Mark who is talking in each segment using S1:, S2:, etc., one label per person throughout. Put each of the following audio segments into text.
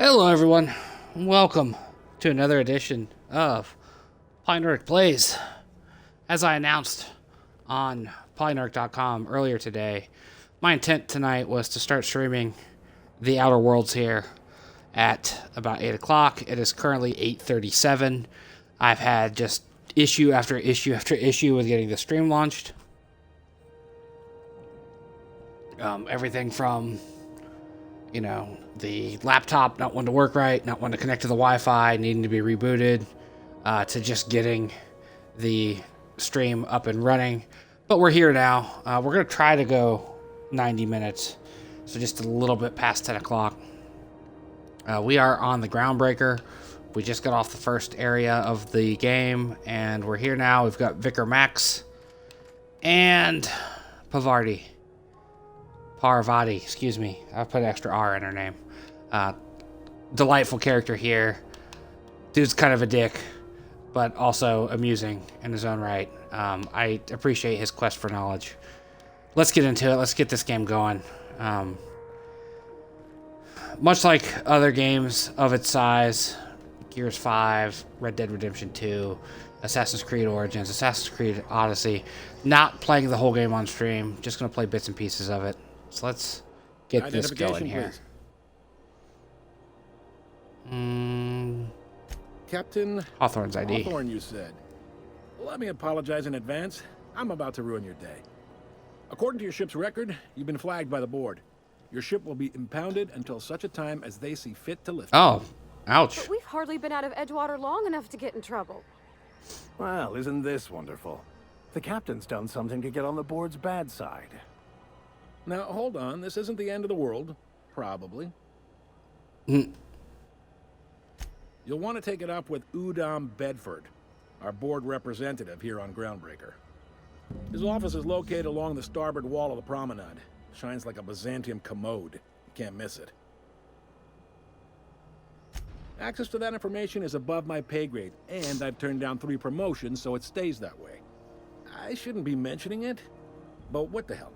S1: Hello, everyone. Welcome to another edition of PolyNerdic Plays. As I announced on PolyNerdic.com earlier today, my intent tonight was to start streaming The Outer Worlds here at about 8 o'clock. It is currently 8:37. I've had just issue after issue after issue with getting the stream launched. Everything from the laptop not wanting to work right, not wanting to connect to the Wi-Fi, needing to be rebooted, to just getting the stream up and running. But we're here now. We're going to try to go 90 minutes, so just a little bit past 10 o'clock. We are on the Groundbreaker. We just got off the first area of the game, and we're here now. We've got Vicar Max and Parvati, excuse me. I put an extra R in her name. Delightful character here. Dude's kind of a dick, but also amusing in his own right. I appreciate his quest for knowledge. Let's get into it. Let's get this game going. Much like other games of its size, Gears 5, Red Dead Redemption 2, Assassin's Creed Origins, Assassin's Creed Odyssey, not playing the whole game on stream, just going to play bits and pieces of it. So let's get this going here.
S2: Captain
S1: Hawthorne's ID.
S2: Hawthorne, you said. Let me apologize in advance. I'm about to ruin your day. According to your ship's record, you've been flagged by the board. Your ship will be impounded until such a time as they see fit to lift.
S1: Oh, ouch.
S3: But we've hardly been out of Edgewater long enough to get in trouble.
S4: Well, isn't this wonderful? The captain's done something to get on the board's bad side.
S2: Now, hold on. This isn't the end of the world. Probably.
S1: Mm.
S2: You'll want to take it up with Udom Bedford, our board representative here on Groundbreaker. His office is located along the starboard wall of the promenade. Shines like a Byzantium commode. You can't miss it. Access to that information is above my pay grade, and I've turned down 3 promotions, so it stays that way. I shouldn't be mentioning it, but what the hell?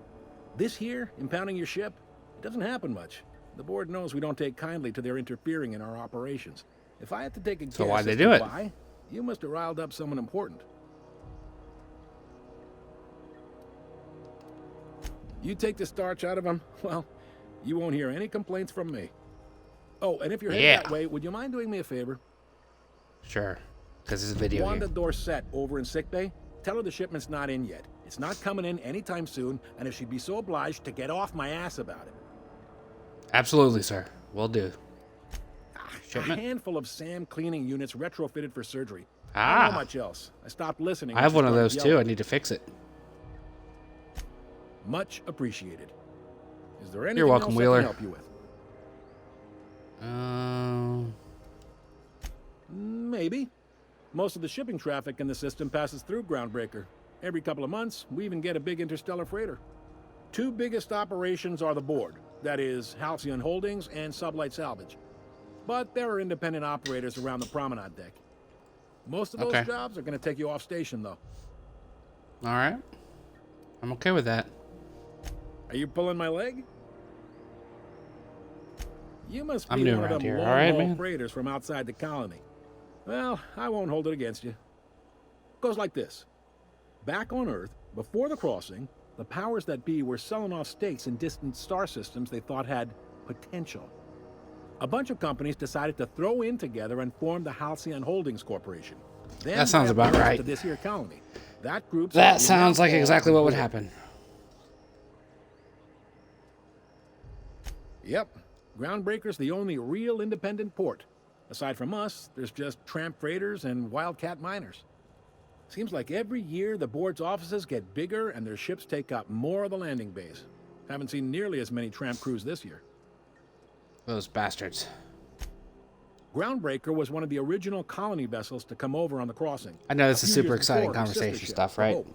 S2: This here, impounding your ship, it doesn't happen much. The board knows we don't take kindly to their interfering in our operations. If I had to take a guess,
S1: So why'd they do it?
S2: Why, you must have riled up someone important. You take the starch out of them, well, you won't hear any complaints from me. Oh, and if you're headed that way, would you mind doing me a favor?
S1: Sure, because it's a video
S2: Wanda
S1: game.
S2: Dorset over in sickbay, tell her the shipment's not in yet. It's not coming in anytime soon, and if she'd be so obliged to get off my ass about it.
S1: Absolutely, sir. Will do.
S2: A
S1: Shipment?
S2: handful of SAM cleaning units retrofitted for surgery.
S1: Ah.
S2: I don't know much else. I stopped listening.
S1: I have one of those too. I need to fix it.
S2: Much appreciated. Is there anything
S1: You're welcome,
S2: else I
S1: Wheeler.
S2: can help you with? Maybe. Most of the shipping traffic in the system passes through Groundbreaker. Every couple of months, we even get a big interstellar freighter. 2 biggest operations are the board. That is, Halcyon Holdings and Sublight Salvage. But there are independent operators around the promenade deck. Most of those jobs are going to take you off station, though.
S1: All right. I'm okay with that.
S2: Are you pulling my leg? You must
S1: I'm
S2: be
S1: new
S2: one of
S1: around
S2: them
S1: here. All right,
S2: long-haul
S1: man.
S2: freighters from outside the colony. Well, I won't hold it against you. Goes like this. Back on Earth, before the crossing, the powers that be were selling off stakes in distant star systems they thought had potential. A bunch of companies decided to throw in together and form the Halcyon Holdings Corporation. Then
S1: That sounds about right.
S2: To this here colony. That group.
S1: That sounds like exactly what would happen.
S2: Yep. Groundbreaker's the only real independent port. Aside from us, there's just tramp freighters and wildcat miners. Seems like every year the board's offices get bigger and their ships take up more of the landing bays. Haven't seen nearly as many tramp crews this year.
S1: Those bastards.
S2: Groundbreaker was one of the original colony vessels to come over on the crossing.
S1: I know this
S2: A
S1: is
S2: few
S1: super
S2: years
S1: exciting
S2: before, her sister
S1: conversation
S2: ship,
S1: stuff,
S2: the
S1: right?
S2: Hope.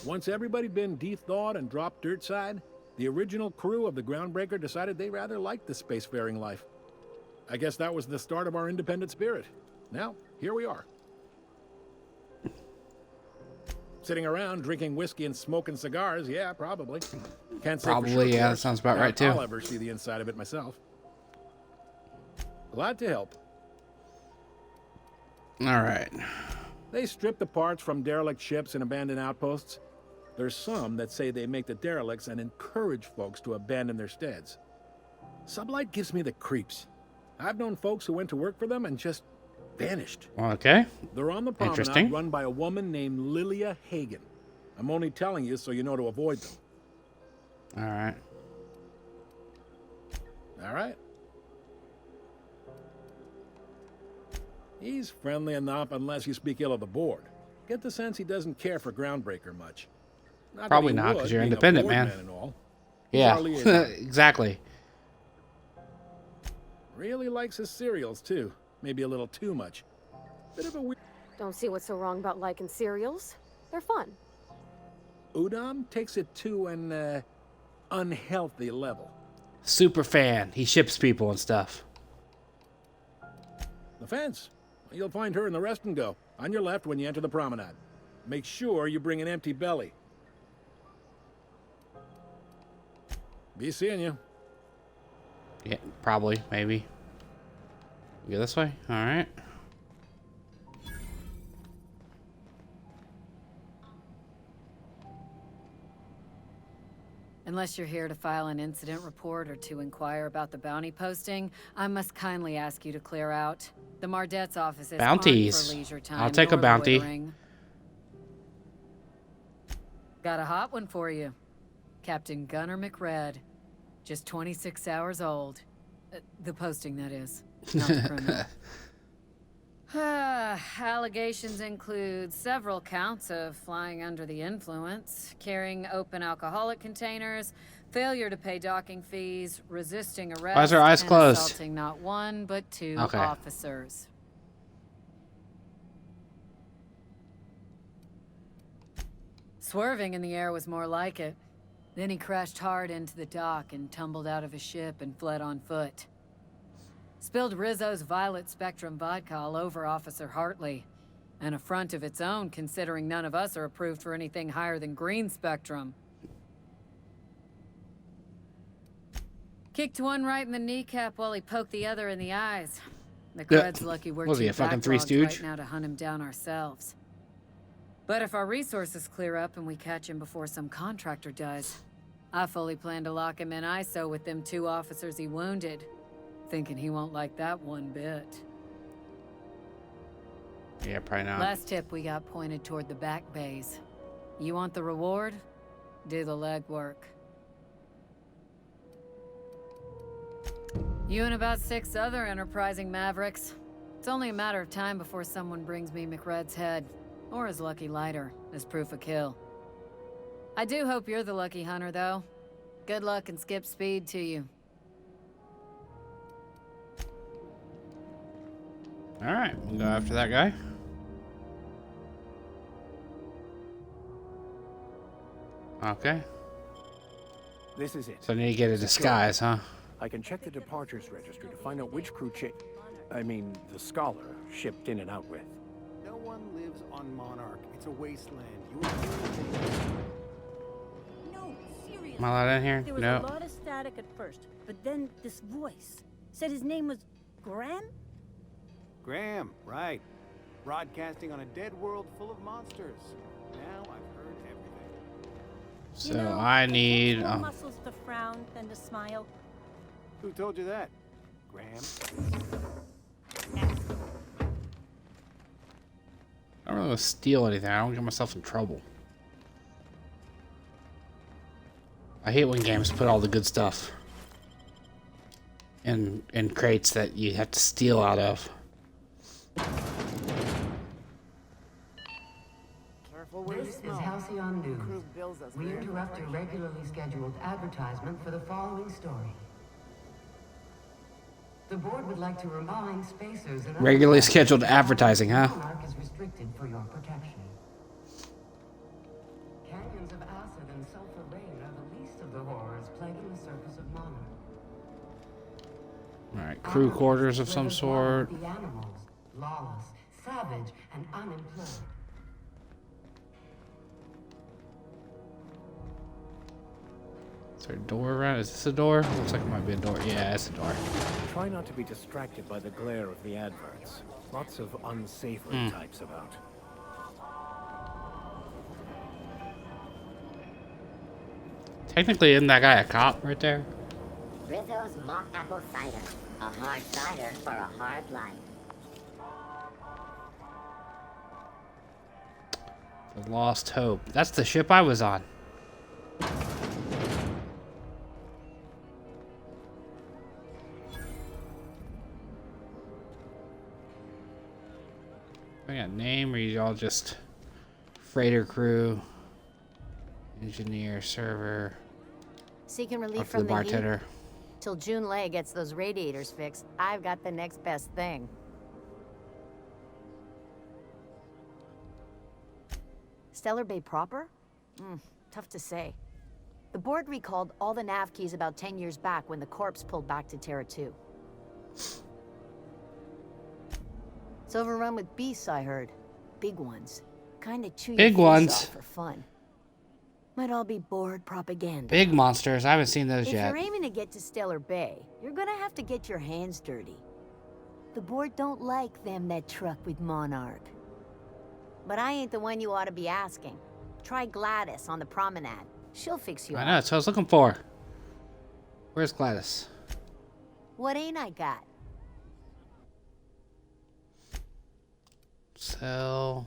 S2: Once everybody been de-thawed and dropped dirt side, the original crew of the Groundbreaker decided they rather liked the spacefaring life. I guess that was the start of our independent spirit. Now, here we are. Sitting around drinking whiskey and smoking cigars, yeah, probably. Can't say for
S1: Probably,
S2: sure, of
S1: yeah, that
S2: course.
S1: sounds about
S2: Doubt
S1: right, too.
S2: I'll ever see the inside of it myself. Glad to help.
S1: All right.
S2: They strip the parts from derelict ships and abandoned outposts. There's some that say they make the derelicts and encourage folks to abandon their steads. Sublight gives me the creeps. I've known folks who went to work for them and just vanished.
S1: Okay.
S2: They're on the promenade
S1: Interesting.
S2: run by a woman named Lilia Hagen. I'm only telling you so you know to avoid them.
S1: All right.
S2: All right. He's friendly enough unless you speak ill of the board. Get the sense he doesn't care for Groundbreaker much. Not
S1: Probably
S2: that he
S1: not,
S2: would,
S1: 'cause you're
S2: being a
S1: independent,
S2: board
S1: man.
S2: and all. He's
S1: Yeah.
S2: our liaison.
S1: Exactly.
S2: Really likes his cereals, too. Maybe a little too much. Bit of a weird...
S3: Don't see what's so wrong about liking cereals. They're fun.
S2: Udam takes it to an, unhealthy level.
S1: Super fan. He ships people and stuff.
S2: The fence. You'll find her in the rest and go. On your left when you enter the promenade. Make sure you bring an empty belly. Be seeing you.
S1: Yeah, probably, maybe. Go this way? All right.
S5: Unless you're here to file an incident report or to inquire about the bounty posting, I must kindly ask you to clear out. The Mardet's offices
S1: Bounties.
S5: aren't for leisure time.
S1: I'll take a
S5: nor
S1: bounty.
S5: loitering. Got a hot one for you. Captain Gunnar McRed. Just 26 hours old. The posting, that is. Not the criminal. Allegations include several counts of flying under the influence, carrying open alcoholic containers, failure to pay docking fees, resisting arrest,
S1: Why is her eyes
S5: and
S1: closed?
S5: assaulting not one but two
S1: Okay.
S5: officers. Swerving in the air was more like it. Then he crashed hard into the dock and tumbled out of his ship and fled on foot. Spilled Rizzo's Violet Spectrum vodka all over Officer Hartley. An affront of its own, considering none of us are approved for anything higher than green spectrum. Kicked one right in the kneecap while he poked the other in the eyes. The Cred's lucky we're
S1: Was he
S5: too
S1: a fucking Three
S5: backlogged
S1: Stooge?
S5: right now to hunt him down ourselves. But if our resources clear up and we catch him before some contractor does, I fully plan to lock him in ISO with them two officers he wounded. Thinking he won't like that one bit.
S1: Yeah, probably not.
S5: Last tip we got pointed toward the back bays. You want the reward? Do the legwork. You and about 6 other enterprising mavericks. It's only a matter of time before someone brings me McRed's head, or his lucky lighter, as proof of kill. I do hope you're the lucky hunter, though. Good luck and skip speed to you.
S1: All right, we'll go after that guy. Okay,
S4: This is it.
S1: so I need to get a disguise, huh?
S4: I can check the departures register to find out which crew the Scholar shipped in and out with.
S6: No one lives on Monarch. It's a wasteland.
S7: No, seriously.
S1: Am I allowed in here?
S7: There was
S1: No.
S7: a lot of static at first, but then this voice said his name was Graham?
S6: Graham, right. Broadcasting on a dead world full of monsters. Now I've heard everything.
S1: So
S7: You know,
S1: I
S7: it takes
S1: need.
S7: more muscles to frown than to smile.
S6: Who told you that? Graham?
S1: I don't really want to steal anything. I don't get myself in trouble. I hate when games put all the good stuff in crates that you have to steal out of.
S8: This is Halcyon News. We interrupt your regularly scheduled advertisement for the following story. The board would like to remind spacers and
S1: Regularly scheduled advertising, huh?
S8: Monarch is restricted for your protection. Canyons of acid and sulfur rain are the least of the horrors plaguing the surface of Monarch.
S1: All right, crew quarters of some sort.
S8: The animals, lawless, savage, and unemployed.
S1: there a door around? Is this a door? Looks like it might be a door. Yeah, it's a door.
S4: Try not to be distracted by the glare of the adverts. Lots of unsavory types about.
S1: Technically, isn't that guy a cop right there?
S9: Rizzo's mock apple cider. A hard cider for a hard life.
S1: The Lost Hope. That's the ship I was on. I got a name, or you all just freighter crew, engineer, server,
S10: Seeking
S1: up
S10: relief
S1: to the
S10: from the heat.
S1: bartender.
S10: Till June Lay gets those radiators fixed, I've got the next best thing. Stellar Bay proper? Tough to say. The board recalled all the nav keys about 10 years back when the corpse pulled back to Terra 2. It's overrun with beasts, I heard. Big ones. Kinda chew your
S1: Big
S10: face
S1: ones?
S10: off for fun. Might all be board propaganda.
S1: Big monsters. I haven't seen those
S10: If
S1: yet.
S10: you're aiming to get to Stellar Bay, you're gonna have to get your hands dirty. The board don't like them that truck with Monarch. But I ain't the one you ought to be asking. Try Gladys on the promenade. She'll fix you
S1: I
S10: up.
S1: know, that's what I was looking for. Where's Gladys?
S10: What ain't I got?
S1: So...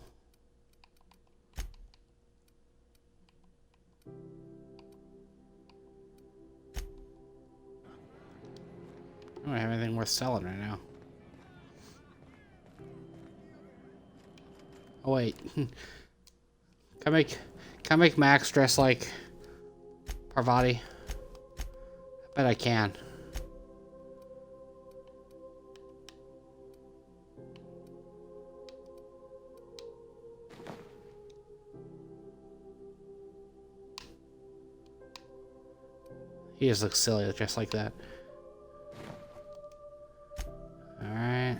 S1: I don't have anything worth selling right now. Oh wait. Can I make Max dress like Parvati? I bet I can. He just looks silly just like that. Alright.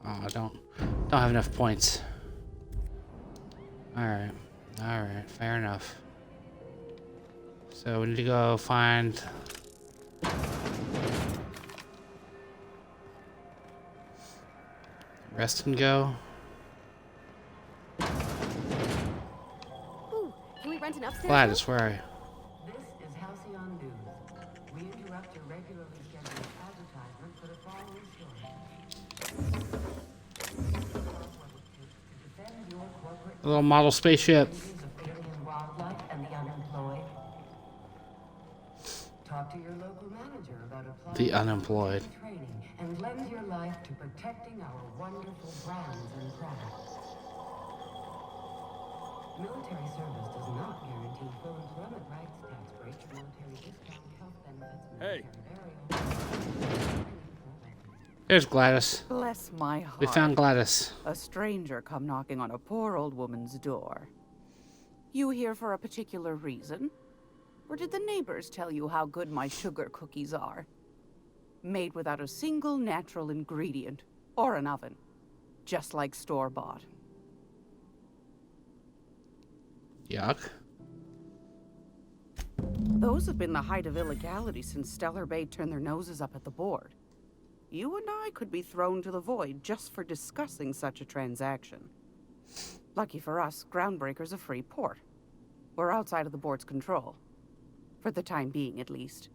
S1: Oh, I don't have enough points. Alright. Alright, fair enough. So we need to go find rest and go.
S3: Ooh, can we rent an upstairs?
S1: Gladys, where are you?
S8: This is Halcyon News. We interrupt your regularly scheduled advertisement for the following story. To defend your corporate
S1: A little model spaceship.
S8: interests of alien wildlife and the unemployed. Talk to your local manager about applying
S1: The unemployed.
S8: training and lend your life to protecting our wonderful brands and products. Military service does not guarantee full employment rights, tax breaks, military discount, health benefits,
S2: Hey.
S8: military burial.
S1: There's Gladys.
S11: Bless my heart.
S1: We found Gladys.
S11: A stranger come knocking on a poor old woman's door. You here for a particular reason? Or did the neighbors tell you how good my sugar cookies are? Made without a single natural ingredient or an oven. Just like store-bought.
S1: Yuck.
S11: Those have been the height of illegality since Stellar Bay turned their noses up at the board. You and I could be thrown to the void just for discussing such a transaction. Lucky for us, Groundbreaker's a free port. We're outside of the board's control. For the time being, at least.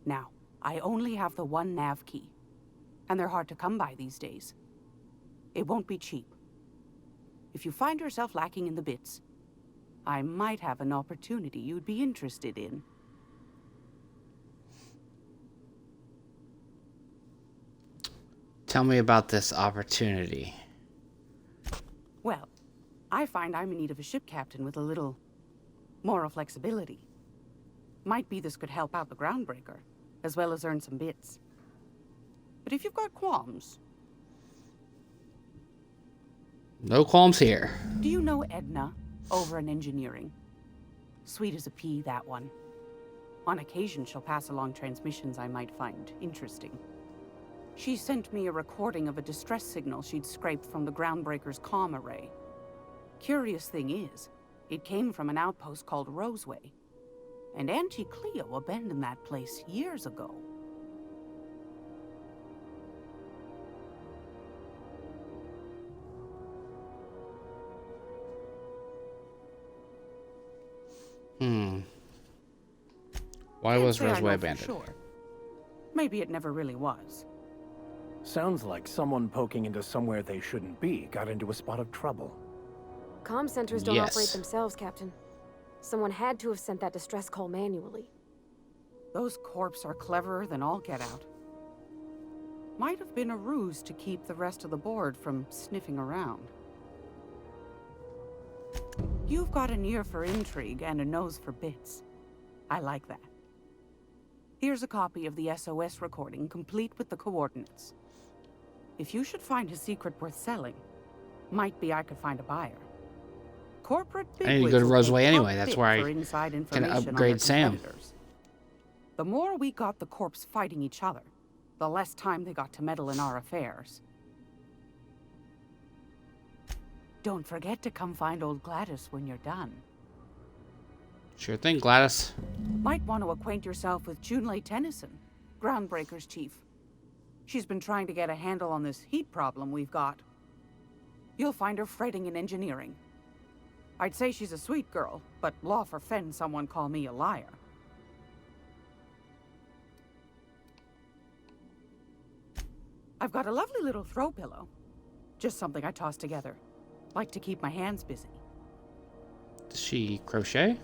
S11: Now, I only have the one nav key. And they're hard to come by these days. It won't be cheap. If you find yourself lacking in the bits, I might have an opportunity you'd be interested in.
S1: Tell me about this opportunity.
S11: Well, I find I'm in need of a ship captain with a little moral flexibility. Might be this could help out the Groundbreaker, as well as earn some bits. But if you've got qualms,
S1: No qualms here.
S11: Do you know Edna over in engineering? Sweet as a pea, that one. On occasion, she'll pass along transmissions I might find interesting. She sent me a recording of a distress signal she'd scraped from the Groundbreaker's comm array. Curious thing is, it came from an outpost called Roseway. And Auntie Cleo abandoned that place years ago.
S1: Why
S11: Can't
S1: was
S11: say I
S1: Roseway
S11: know for
S1: abandoned?
S11: sure. Maybe it never really was.
S4: Sounds like someone poking into somewhere they shouldn't be got into a spot of trouble.
S3: Comm centers don't
S1: Yes.
S3: operate themselves, Captain. Someone had to have sent that distress call manually.
S11: Those corps are cleverer than all get out. Might have been a ruse to keep the rest of the board from sniffing around. You've got an ear for intrigue and a nose for bits. I like that. Here's a copy of the SOS recording, complete with the coordinates. If you should find a secret worth selling, might be I could find a buyer. Corporate
S1: I need to go to
S11: bigwigs will
S1: Roseway
S11: pay
S1: anyway.
S11: top
S1: That's
S11: bit
S1: where
S11: for
S1: I
S11: inside
S1: can
S11: information on their
S1: upgrade Sam.
S11: competitors. The more we got the corps fighting each other, the less time they got to meddle in our affairs. Don't forget to come find old Gladys when you're done.
S1: Sure thing, Gladys.
S11: Might want to acquaint yourself with Junlei Tennyson, Groundbreaker's chief. She's been trying to get a handle on this heat problem we've got. You'll find her fretting in engineering. I'd say she's a sweet girl, but law forfend someone call me a liar. I've got a lovely little throw pillow. Just something I toss together. Like to keep my hands busy.
S1: Does she crochet?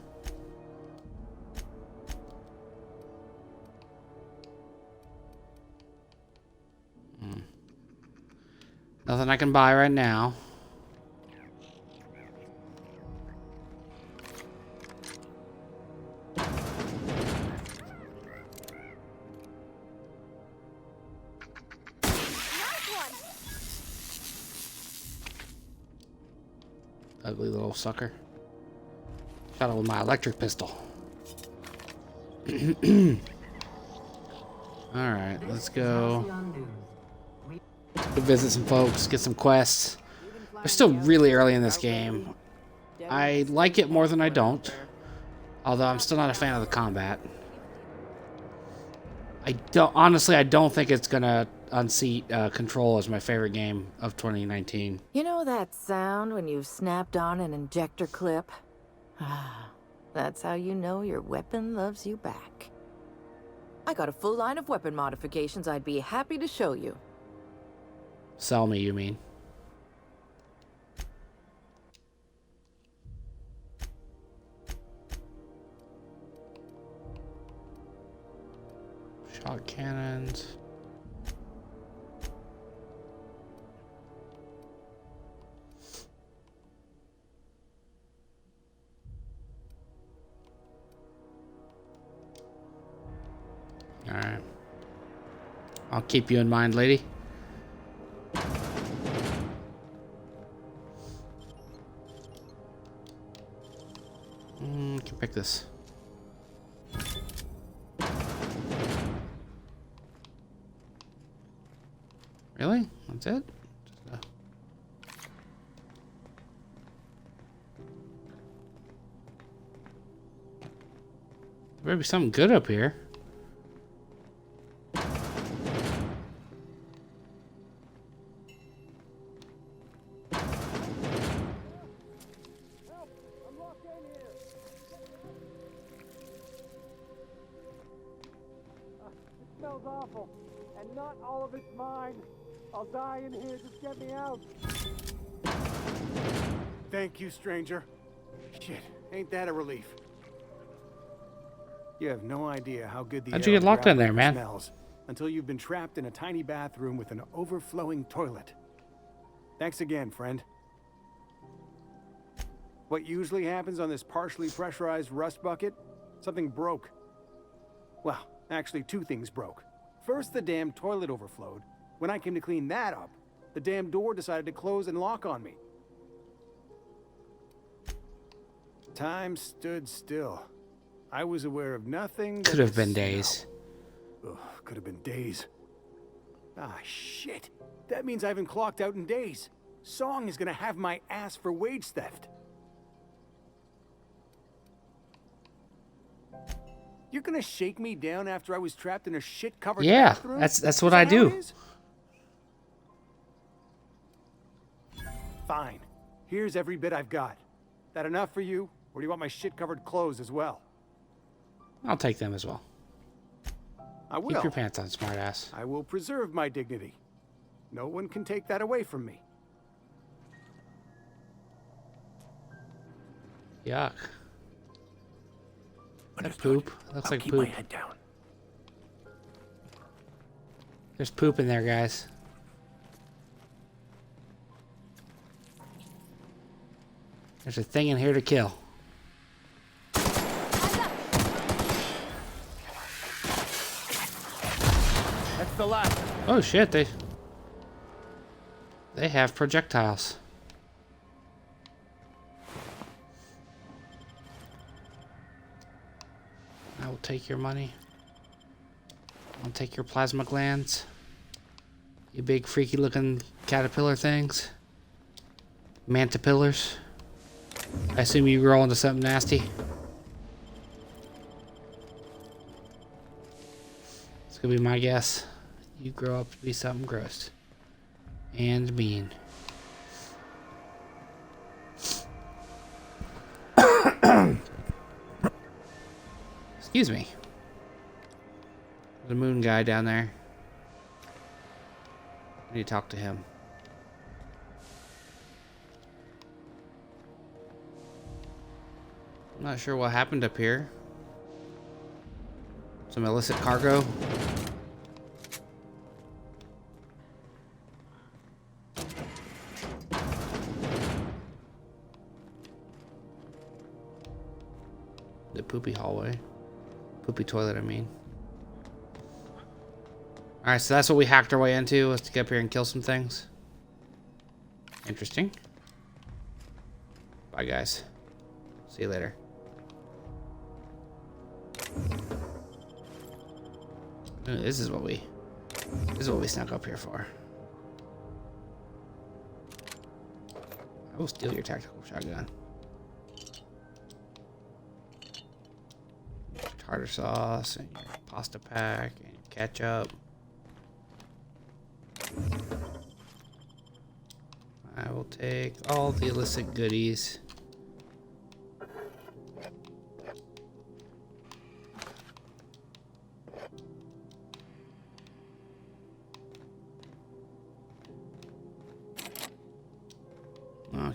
S1: Nothing I can buy right now. Ugly little sucker. Shot it with my electric pistol. Alright, let's go. Go visit some folks, get some quests. We're still really early in this game. I like it more than I don't. Although I'm still not a fan of the combat. Honestly, I don't think it's gonna unseat Control as my favorite game of 2019.
S12: You know that sound when you've snapped on an injector clip? That's how you know your weapon loves you back. I got a full line of weapon modifications I'd be happy to show you.
S1: Sell me, you mean? Shot cannons. Alright. I'll keep you in mind, lady. Can pick this. Really? That's it? There better be something good up here.
S13: Awful, and not all of it's mine. I'll die in here. Just get me out.
S6: Thank you, stranger. Shit, ain't that a relief? You have no idea how good the
S1: How'd you get locked in there, man?
S6: Smells until you've been trapped in a tiny bathroom with an overflowing toilet. Thanks again, friend. What usually happens on this partially pressurized rust bucket? Something broke. Well, actually, two things broke. First, the damn toilet overflowed. When I came to clean that up, the damn door decided to close and lock on me. Time stood still. I was aware of nothing.
S1: Could have been days.
S6: Ugh, could have been days. Ah, shit. That means I haven't clocked out in days. Song is gonna have my ass for wage theft. You're gonna shake me down after I was trapped in a shit-covered bathroom?
S1: That's what I do.
S6: Fine. Here's every bit I've got. That enough for you, or do you want my shit-covered clothes as well?
S1: I'll take them as well.
S6: I will.
S1: Keep your pants on, smartass.
S6: I will preserve my dignity. No one can take that away from me.
S1: Yuck. Is that poop? Looks like
S4: keep
S1: poop.
S4: my head down.
S1: There's poop in there, guys. There's a thing in here to kill.
S4: That's the last.
S1: Oh shit, they have projectiles. I will take your money. I'll take your plasma glands. You big freaky looking caterpillar things. Mantapillars. I assume you grow into something nasty. It's gonna be my guess. You grow up to be something gross. And mean. Excuse me. There's a moon guy down there. I need to talk to him. I'm not sure what happened up here. Some illicit cargo. The poopy hallway. Poopy toilet, I mean. Alright, so that's what we hacked our way into, was to get up here and kill some things. Interesting. Bye, guys. See you later. This is what we snuck up here for. I will steal your tactical shotgun. Your tartar sauce and your pasta pack and your ketchup. I will take all the illicit goodies.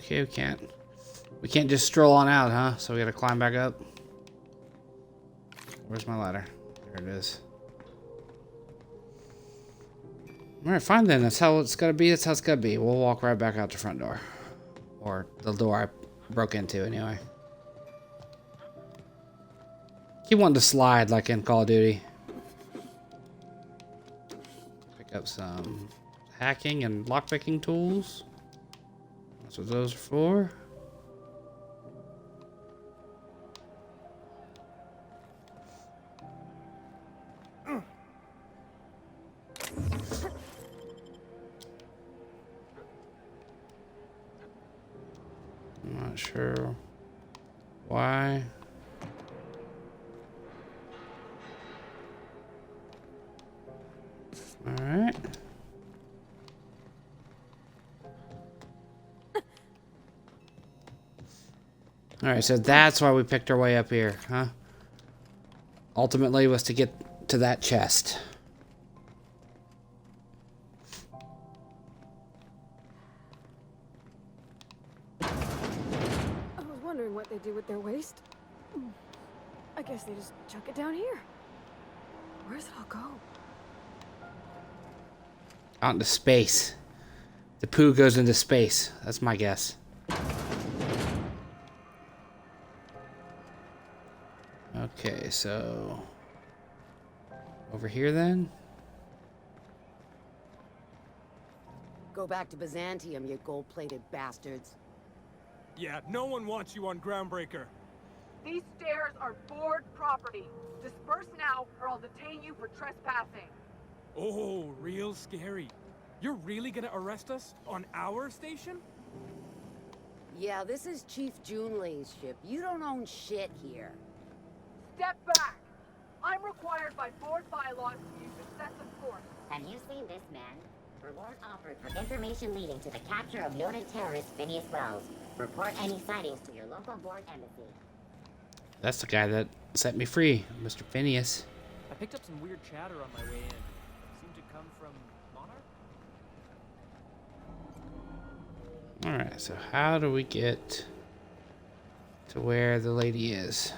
S1: Okay, we can't just stroll on out, huh? So we gotta climb back up. Where's my ladder? There it is. Alright, fine then. That's how it's gotta be. That's how it's gotta be. We'll walk right back out the front door. Or the door I broke into, anyway. Keep wanting to slide like in Call of Duty. Pick up some hacking and lockpicking tools. That's what those are for. I'm not sure why. All right. All right, so that's why we picked our way up here, huh? Ultimately was to get to that chest.
S3: I was wondering what they do with their waste. I guess they just chuck it down here. Where does it all go?
S1: Out into space. The poo goes into space. That's my guess. Okay, so over here then.
S14: Go back to Byzantium, you gold-plated bastards.
S13: Yeah, no one wants you on Groundbreaker.
S15: These stairs are board property. Disperse now, or I'll detain you for trespassing.
S13: Oh, real scary. You're really gonna arrest us on our station?
S14: Yeah, this is Chief Junlei's ship. You don't own shit here.
S15: Step back! I'm required by board bylaws to use excessive force.
S9: Have you seen this man? Reward offered for information leading to the capture of noted terrorist Phineas Wells. Report any sightings to your local board embassy.
S1: That's the guy that set me free, Mr. Phineas.
S16: I picked up some weird chatter on my way in. Seemed to come from Monarch?
S1: Alright, so how do we get to where the lady is?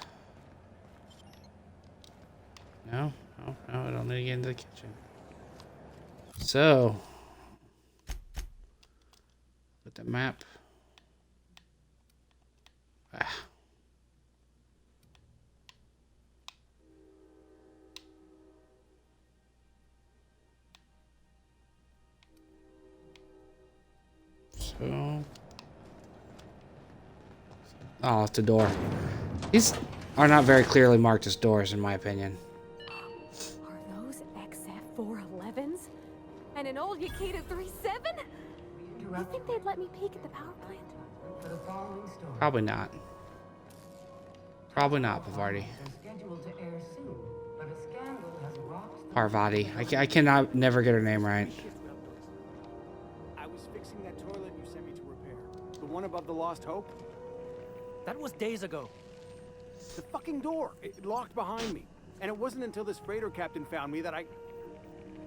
S1: No, I don't need to get into the kitchen. So, with the map. So, oh, it's a door. These are not very clearly marked as doors, in my opinion.
S3: Are those XF411s? And an old Yakita 37? You think they'd let me peek at the power plant?
S8: For the following story.
S1: Probably not. Probably not, Pavarti.
S8: Scheduled to air soon, but a scandal has rocked the
S1: Parvati. I cannot never get her name right.
S6: I was fixing that toilet you sent me to repair. The one above the Lost Hope?
S16: That was days ago.
S6: The fucking door. It locked behind me. And it wasn't until this freighter captain found me that I...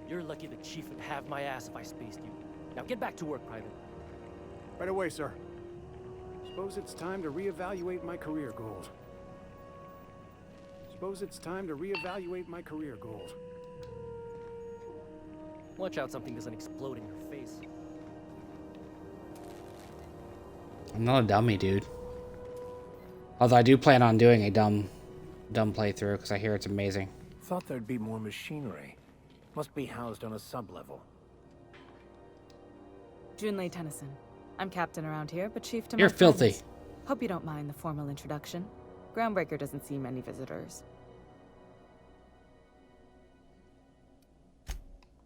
S16: You're lucky the chief would have my ass if I spaced you. Now get back to work, Private.
S6: Right away, sir. Suppose it's time to reevaluate my career goals.
S16: Watch out something doesn't explode in your face.
S1: I'm not a dummy, dude. Although I do plan on doing a dumb playthrough because I hear it's amazing.
S4: Thought there'd be more machinery. Must be housed on a sub-level.
S17: Junlei Tennyson. I'm captain around here, but chief to
S1: You're
S17: my
S1: filthy.
S17: friends. Hope you don't mind the formal introduction. Groundbreaker doesn't see many visitors.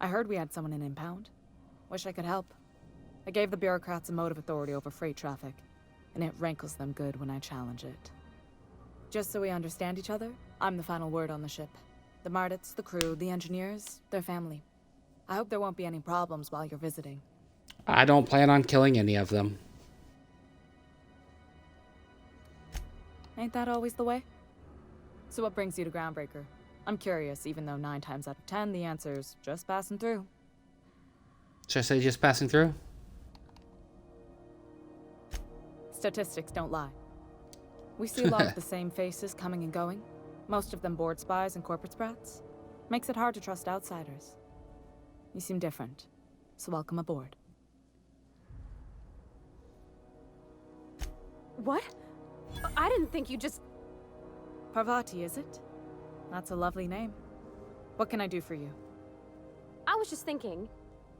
S17: I heard we had someone in impound. Wish I could help. I gave the bureaucrats a motive authority over freight traffic, and it rankles them good when I challenge it. Just so we understand each other, I'm the final word on the ship. The Mardits, the crew, the engineers, their family. I hope there won't be any problems while you're visiting.
S1: I don't plan on killing any of them.
S17: Ain't that always the way? So what brings you to Groundbreaker? I'm curious, even though 9 times out of 10 the answer's just passing through.
S1: Should I say just passing through?
S17: Statistics don't lie. We see a lot of the same faces coming and going, most of them board spies and corporate sprats. Makes it hard to trust outsiders. You seem different, so welcome aboard.
S3: What? I didn't think you just...
S17: Parvati, is it? That's a lovely name. What can I do for you?
S3: I was just thinking,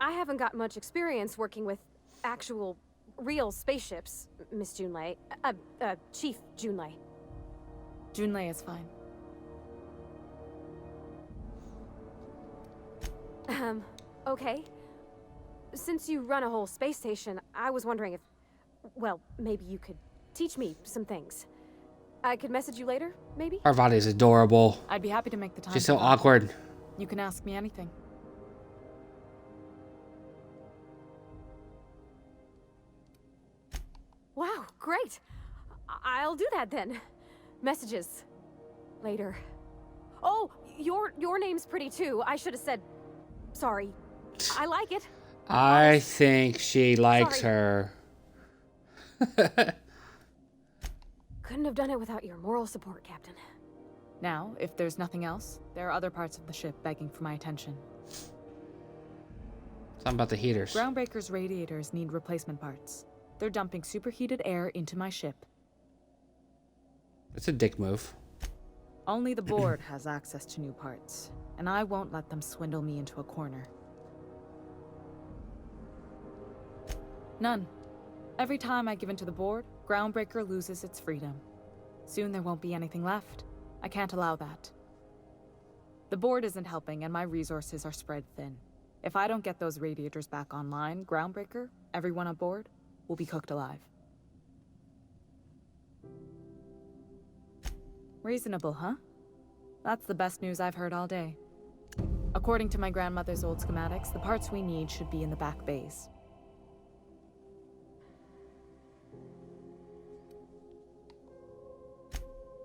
S3: I haven't got much experience working with actual, real spaceships, Miss Junlei. Chief Junlei.
S17: Junlei is fine.
S3: Okay. Since you run a whole space station, I was wondering if... Well, maybe you could teach me some things. I could message you later, maybe?
S1: Parvati's adorable.
S17: I'd be happy to make the time.
S1: She's so
S17: for that.
S1: awkward.
S17: You can ask me anything.
S3: Wow, great. I'll do that then. Messages. Later. Oh, your name's pretty too. I should have said... Sorry. I like it.
S1: I think she likes her.
S3: Couldn't have done it without your moral support, Captain.
S17: Now, if there's nothing else, there are other parts of the ship begging for my attention.
S1: Something about the heaters.
S17: Groundbreaker's radiators need replacement parts. They're dumping superheated air into my ship.
S1: It's a dick move.
S17: Only the board has access to new parts, and I won't let them swindle me into a corner. None. Every time I give in to the board, Groundbreaker loses its freedom. Soon there won't be anything left. I can't allow that. The board isn't helping, and my resources are spread thin. If I don't get those radiators back online, Groundbreaker, everyone on board, will be cooked alive. Reasonable, huh? That's the best news I've heard all day. According to my grandmother's old schematics, the parts we need should be in the back bays.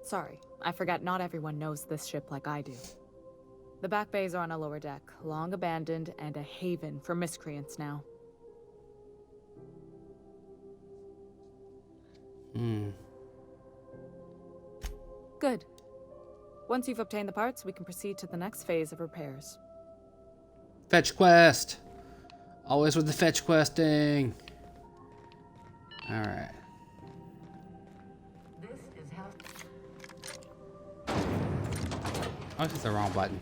S17: Sorry, I forgot not everyone knows this ship like I do. The back bays are on a lower deck, long abandoned and a haven for miscreants now. Good. Once you've obtained the parts, we can proceed to the next phase of repairs.
S1: Fetch quest. Always with the fetch questing. All right.
S8: This is how.
S1: I hit the wrong button.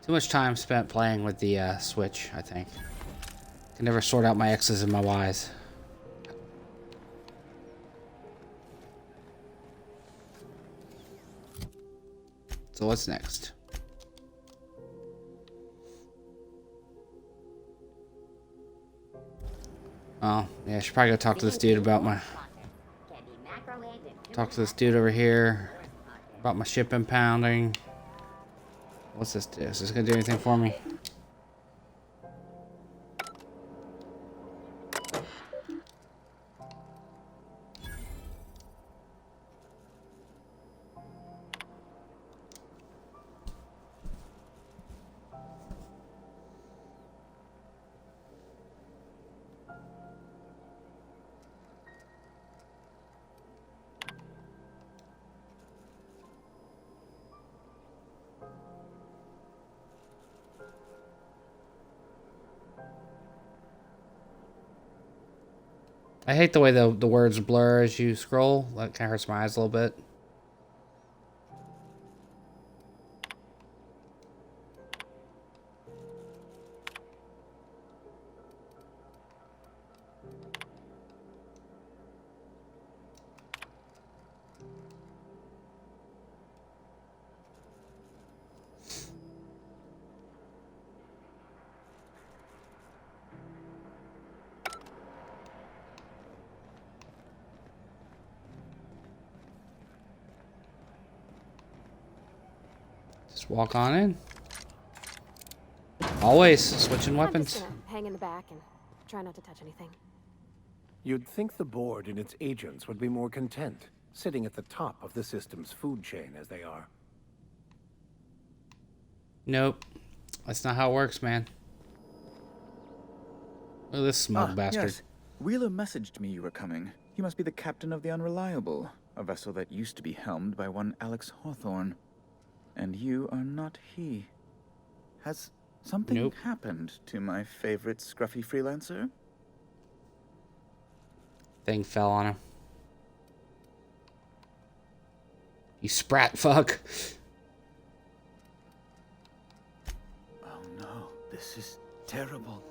S1: Too much time spent playing with the Switch, I think. Can never sort out my X's and my Y's. So what's next? Oh, yeah, I should probably go talk to this dude about my... Talk to this dude over here about my ship impounding. What's this do? Is this gonna do anything for me? I hate the way the words blur as you scroll. That kind of hurts my eyes a little bit. Just walk on in. Always switching
S3: I'm
S1: weapons.
S3: just gonna hang in the back and try not to touch anything.
S4: You'd think the board and its agents would be more content, sitting at the top of the system's food chain as they are.
S1: Nope. That's not how it works, man. Look at this smug bastard.
S18: Yes. Wheeler messaged me you were coming. He must be the captain of the Unreliable, a vessel that used to be helmed by one Alex Hawthorne. And you are not he. Has something happened to my favorite scruffy freelancer?
S1: Thing fell on him. You sprat fuck.
S18: Oh no, this is terrible.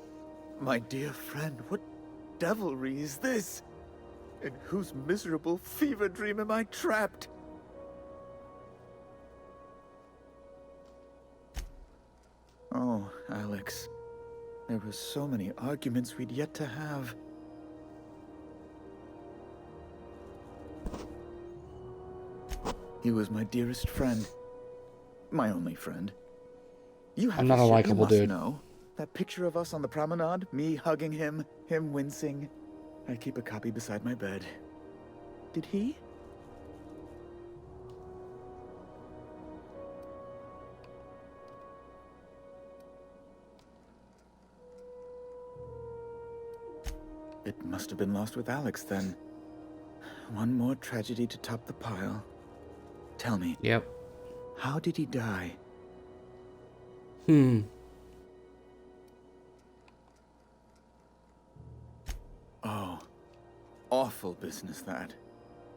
S18: My dear friend, what devilry is this? In whose miserable fever dream am I trapped? Oh, Alex. There were so many arguments we'd yet to have. He was my dearest friend. My only friend. You have
S1: I'm not a likable dude.
S18: Know. That picture of us on the promenade, me hugging him, him wincing. I keep a copy beside my bed. Did he? It must have been lost with Alex then. One more tragedy to top the pile. Tell me.
S1: Yep.
S18: How did he die? Oh. Awful business, that.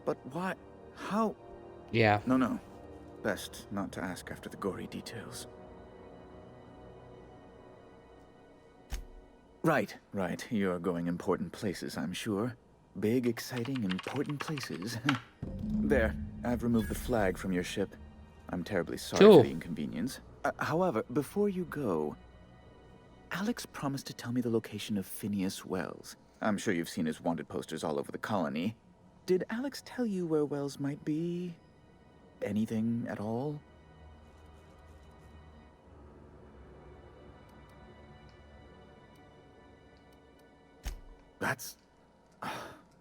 S18: But why? How?
S1: Yeah.
S18: No. Best not to ask after the gory details. Right. You're going important places, I'm sure. Big, exciting, important places. There. I've removed the flag from your ship. I'm terribly sorry
S1: Cool.
S18: for the inconvenience. However, before you go, Alex promised to tell me the location of Phineas Wells. I'm sure you've seen his wanted posters all over the colony. Did Alex tell you where Wells might be? Anything at all? That's...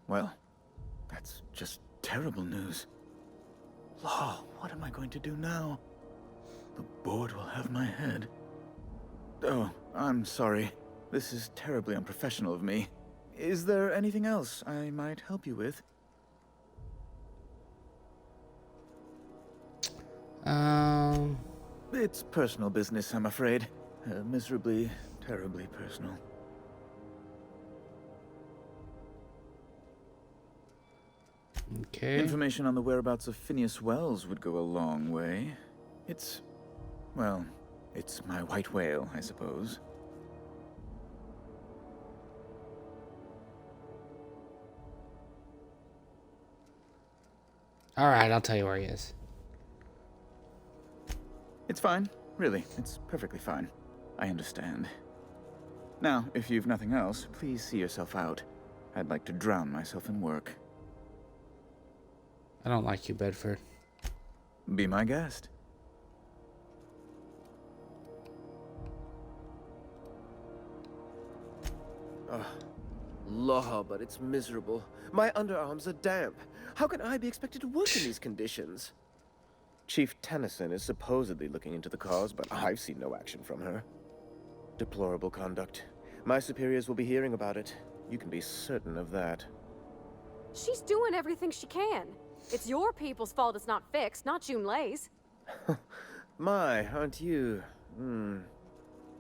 S18: well, that's just terrible news. Law, what am I going to do now? The board will have my head. Oh, I'm sorry. This is terribly unprofessional of me. Is there anything else I might help you with? It's personal business, I'm afraid. Miserably, terribly personal.
S1: Okay.
S18: Information on the whereabouts of Phineas Wells would go a long way. It's... well, it's my white whale, I suppose.
S1: All right, I'll tell you where he is.
S18: It's fine. Really, it's perfectly fine. I understand. Now, if you've nothing else, please see yourself out. I'd like to drown myself in work.
S1: I don't like you, Bedford.
S18: Be my guest.
S19: Law, but it's miserable. My underarms are damp. How can I be expected to work in these conditions? Chief Tennyson is supposedly looking into the cause, but I've seen no action from her. Deplorable conduct. My superiors will be hearing about it. You can be certain of that.
S3: She's doing everything she can. It's your people's fault it's not fixed, not Junlei's.
S19: My, aren't you...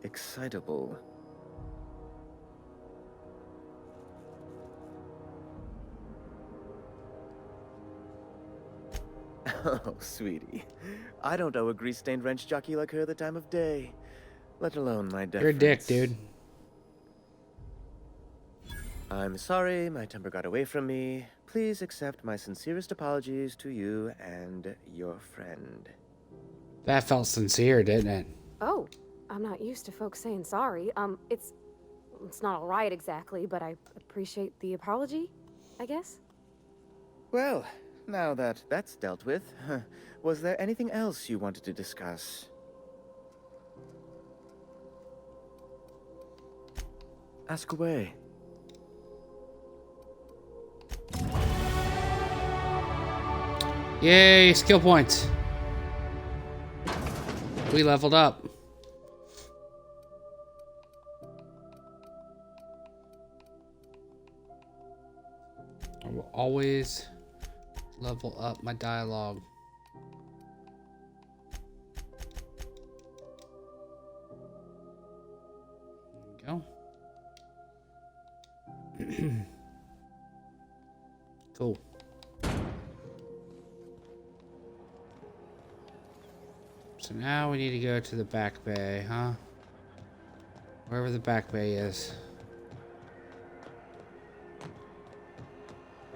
S19: excitable. Oh, sweetie. I don't owe a grease-stained wrench jockey like her the time of day. Let alone my deference.
S1: You're a dick, dude.
S19: I'm sorry my temper got away from me. Please accept my sincerest apologies to you and your friend.
S1: That felt sincere, didn't it?
S3: Oh, I'm not used to folks saying sorry. It's not all right exactly, but I appreciate the apology, I guess.
S19: Well, now that that's dealt with, was there anything else you wanted to discuss? Ask away.
S1: Yay, skill points. We leveled up. I will always level up my dialogue. There we go. Cool. So now we need to go to the back bay, huh? Wherever the back bay is.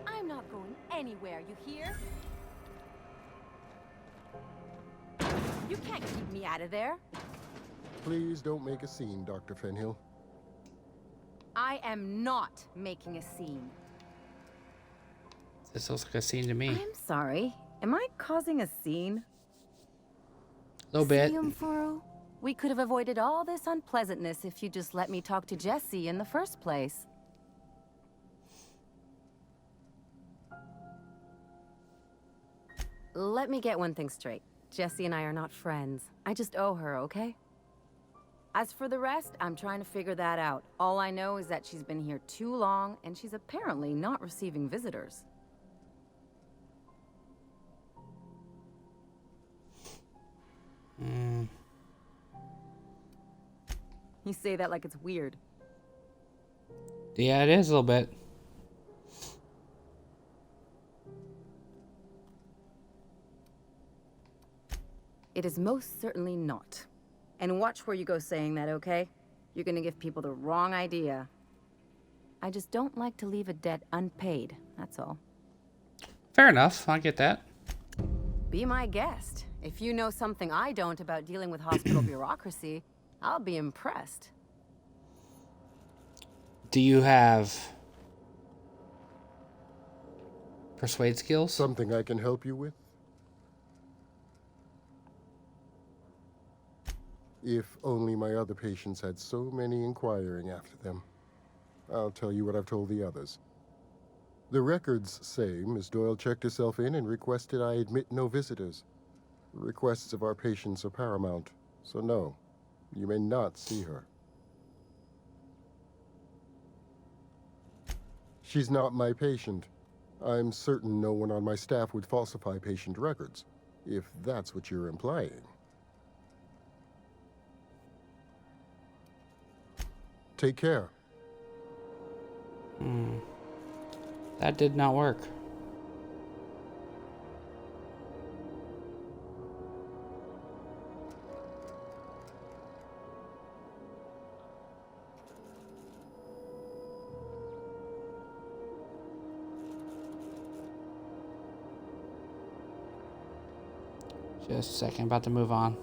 S20: I'm not going anywhere, you hear? You can't keep me out of there.
S21: Please don't make a scene, Dr. Fenhill.
S20: I am not making a scene.
S1: This looks like a scene to me.
S20: I'm sorry. Am I causing a scene?
S1: A little bit.
S20: Furu? We could have avoided all this unpleasantness if you just let me talk to Jesse in the first place. Let me get one thing straight. Jesse and I are not friends. I just owe her, okay? As for the rest, I'm trying to figure that out. All I know is that she's been here too long, and she's apparently not receiving visitors. You say that like it's weird.
S1: Yeah, it is a little bit.
S20: It is most certainly not. And watch where you go saying that, okay? You're gonna give people the wrong idea. I just don't like to leave a debt unpaid, that's all.
S1: Fair enough, I get that.
S20: Be my guest. If you know something I don't about dealing with hospital bureaucracy, I'll be impressed.
S1: Do you have persuade skills?
S21: Something I can help you with? If only my other patients had so many inquiring after them. I'll tell you what I've told the others. The records say Miss Doyle checked herself in and requested I admit no visitors. The requests of our patients are paramount, so no, you may not see her. She's not my patient. I'm certain no one on my staff would falsify patient records, if that's what you're implying. Take care.
S1: That did not work. Just a second, about to move on.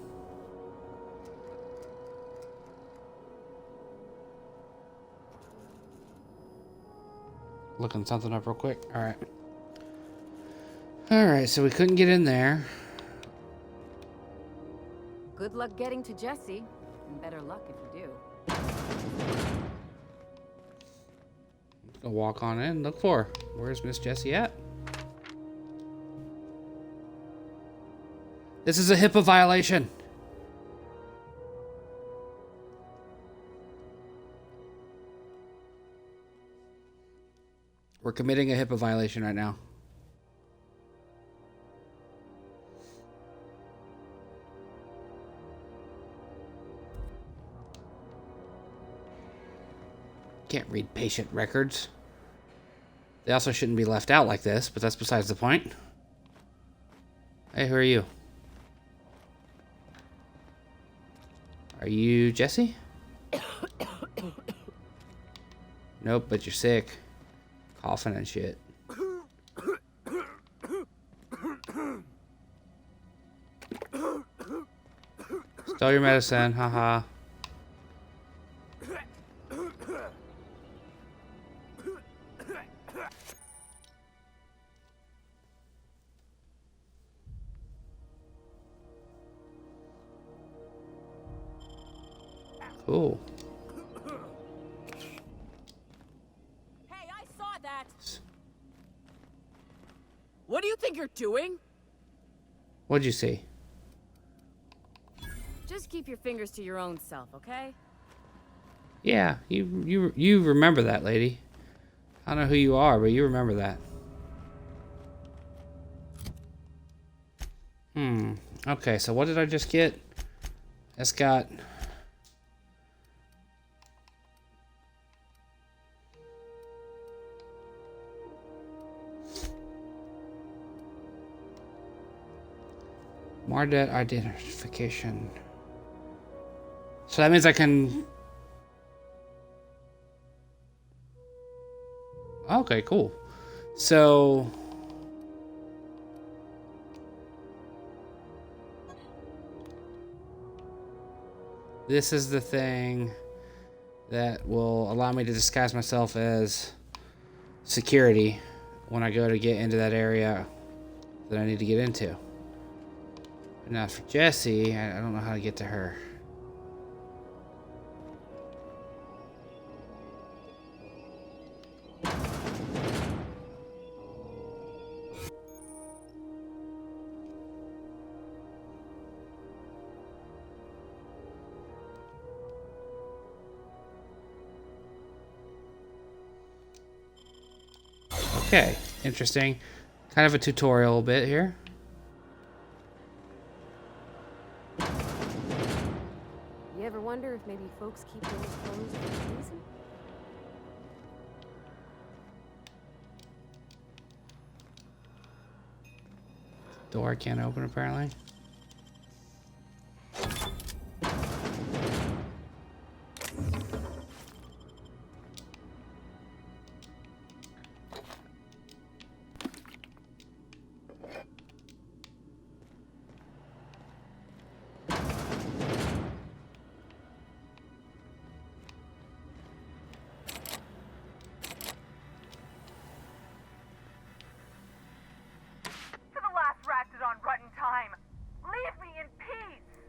S1: Looking something up real quick. Alright. Alright, so we couldn't get in there.
S20: Good luck getting to Jesse. And better luck if you do.
S1: Go walk on in, look for her. Where's Miss Jessie at? This is a HIPAA violation. We're committing a HIPAA violation right now. Can't read patient records. They also shouldn't be left out like this, but that's besides the point. Hey, who are you? Are you Jesse? Nope, but you're sick. Coughing and shit. Stole your medicine, haha. Cool.
S14: Hey, I saw that. What do you think you're doing?
S1: What'd you see?
S20: Just keep your fingers to your own self, okay?
S1: Yeah, you remember that, lady. I don't know who you are, but you remember that. Okay, so what did I just get? It's got... Mardet identification. So that means I can... Okay, cool. So... this is the thing that will allow me to disguise myself as security when I go to get into that area that I need to get into. But now for Jessie, I don't know how to get to her. Okay, interesting. Kind of a tutorial bit here.
S3: You ever wonder if maybe folks keep doors closed for a reason?
S1: Door can't open apparently.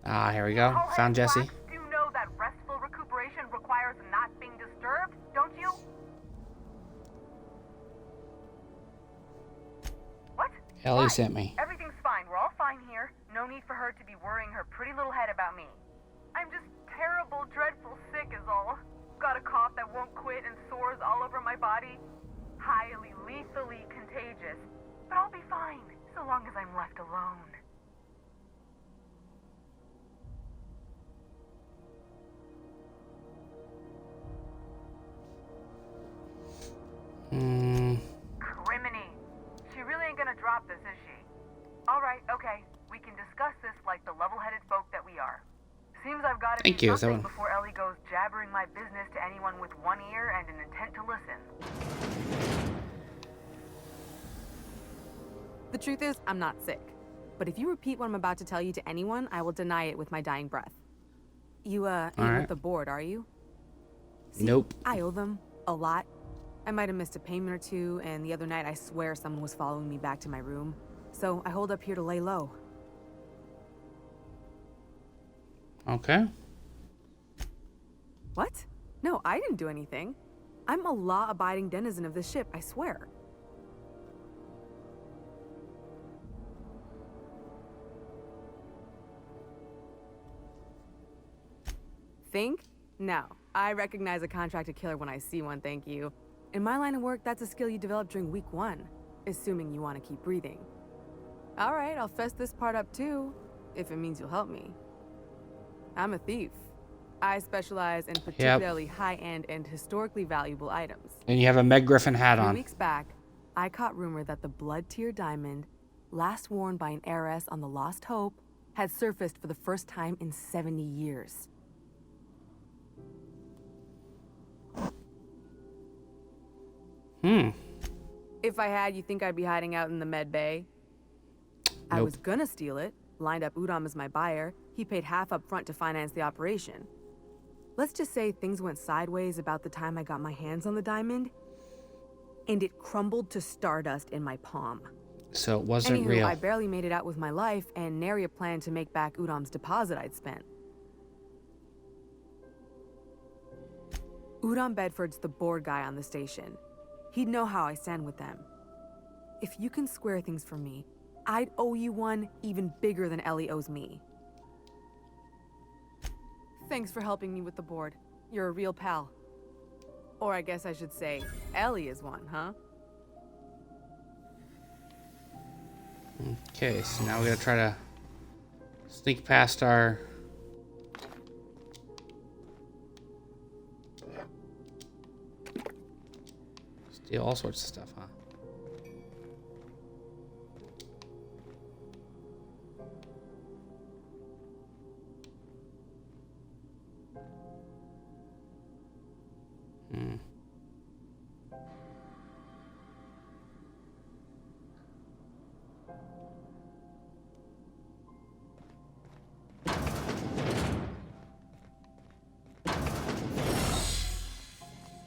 S1: Ah, here we go. Found Jesse.
S15: Do know that restful recuperation requires not being disturbed, don't you? What?
S1: Ellie sent me.
S15: Everything's fine. We're all fine here. No need for her to be worrying her pretty little head about me. I'm just terrible, dreadful sick is all. Got a cough that won't quit and sores all over my body. Highly, lethally contagious. But I'll be fine, so long as I'm left alone. Criminy. She really ain't gonna drop this, is she? Alright, okay. We can discuss this like the level-headed folk that we are. Seems I've got to do something before Ellie goes jabbering my business to anyone with one ear and an intent to listen.
S20: The truth is, I'm not sick. But if you repeat what I'm about to tell you to anyone, I will deny it with my dying breath. You, ain't with the board, are you? See,
S1: nope.
S20: I owe them a lot. I might have missed a payment or two, and the other night I swear someone was following me back to my room. So I hold up here to lay low.
S1: Okay.
S20: What? No, I didn't do anything. I'm a law-abiding denizen of this ship, I swear. Think? No. I recognize a contracted killer when I see one, thank you. In my line of work, that's a skill you develop during week 1, assuming you want to keep breathing. Alright, I'll fess this part up too, if it means you'll help me. I'm a thief. I specialize in particularly high-end and historically valuable items.
S1: And you have a Meg Griffin hat
S20: 3
S1: on.
S20: weeks back, I caught rumor that the blood-tier diamond, last worn by an heiress on the Lost Hope, had surfaced for the first time in 70 years. If I had, you think I'd be hiding out in the med bay? I was gonna steal it, lined up Udom as my buyer. He paid half up front to finance the operation. Let's just say things went sideways about the time I got my hands on the diamond, and it crumbled to stardust in my palm.
S1: So it wasn't
S20: Anywho,
S1: real.
S20: I barely made it out with my life, and nary a plan to make back Udom's deposit I'd spent. Udom Bedford's the board guy on the station. He'd know how I stand with them. If you can square things for me, I'd owe you one even bigger than Ellie owes me. Thanks for helping me with the board. You're a real pal. Or I guess I should say, Ellie is one, huh?
S1: Okay, so now we gotta try to sneak past our... Steal all sorts of stuff, huh?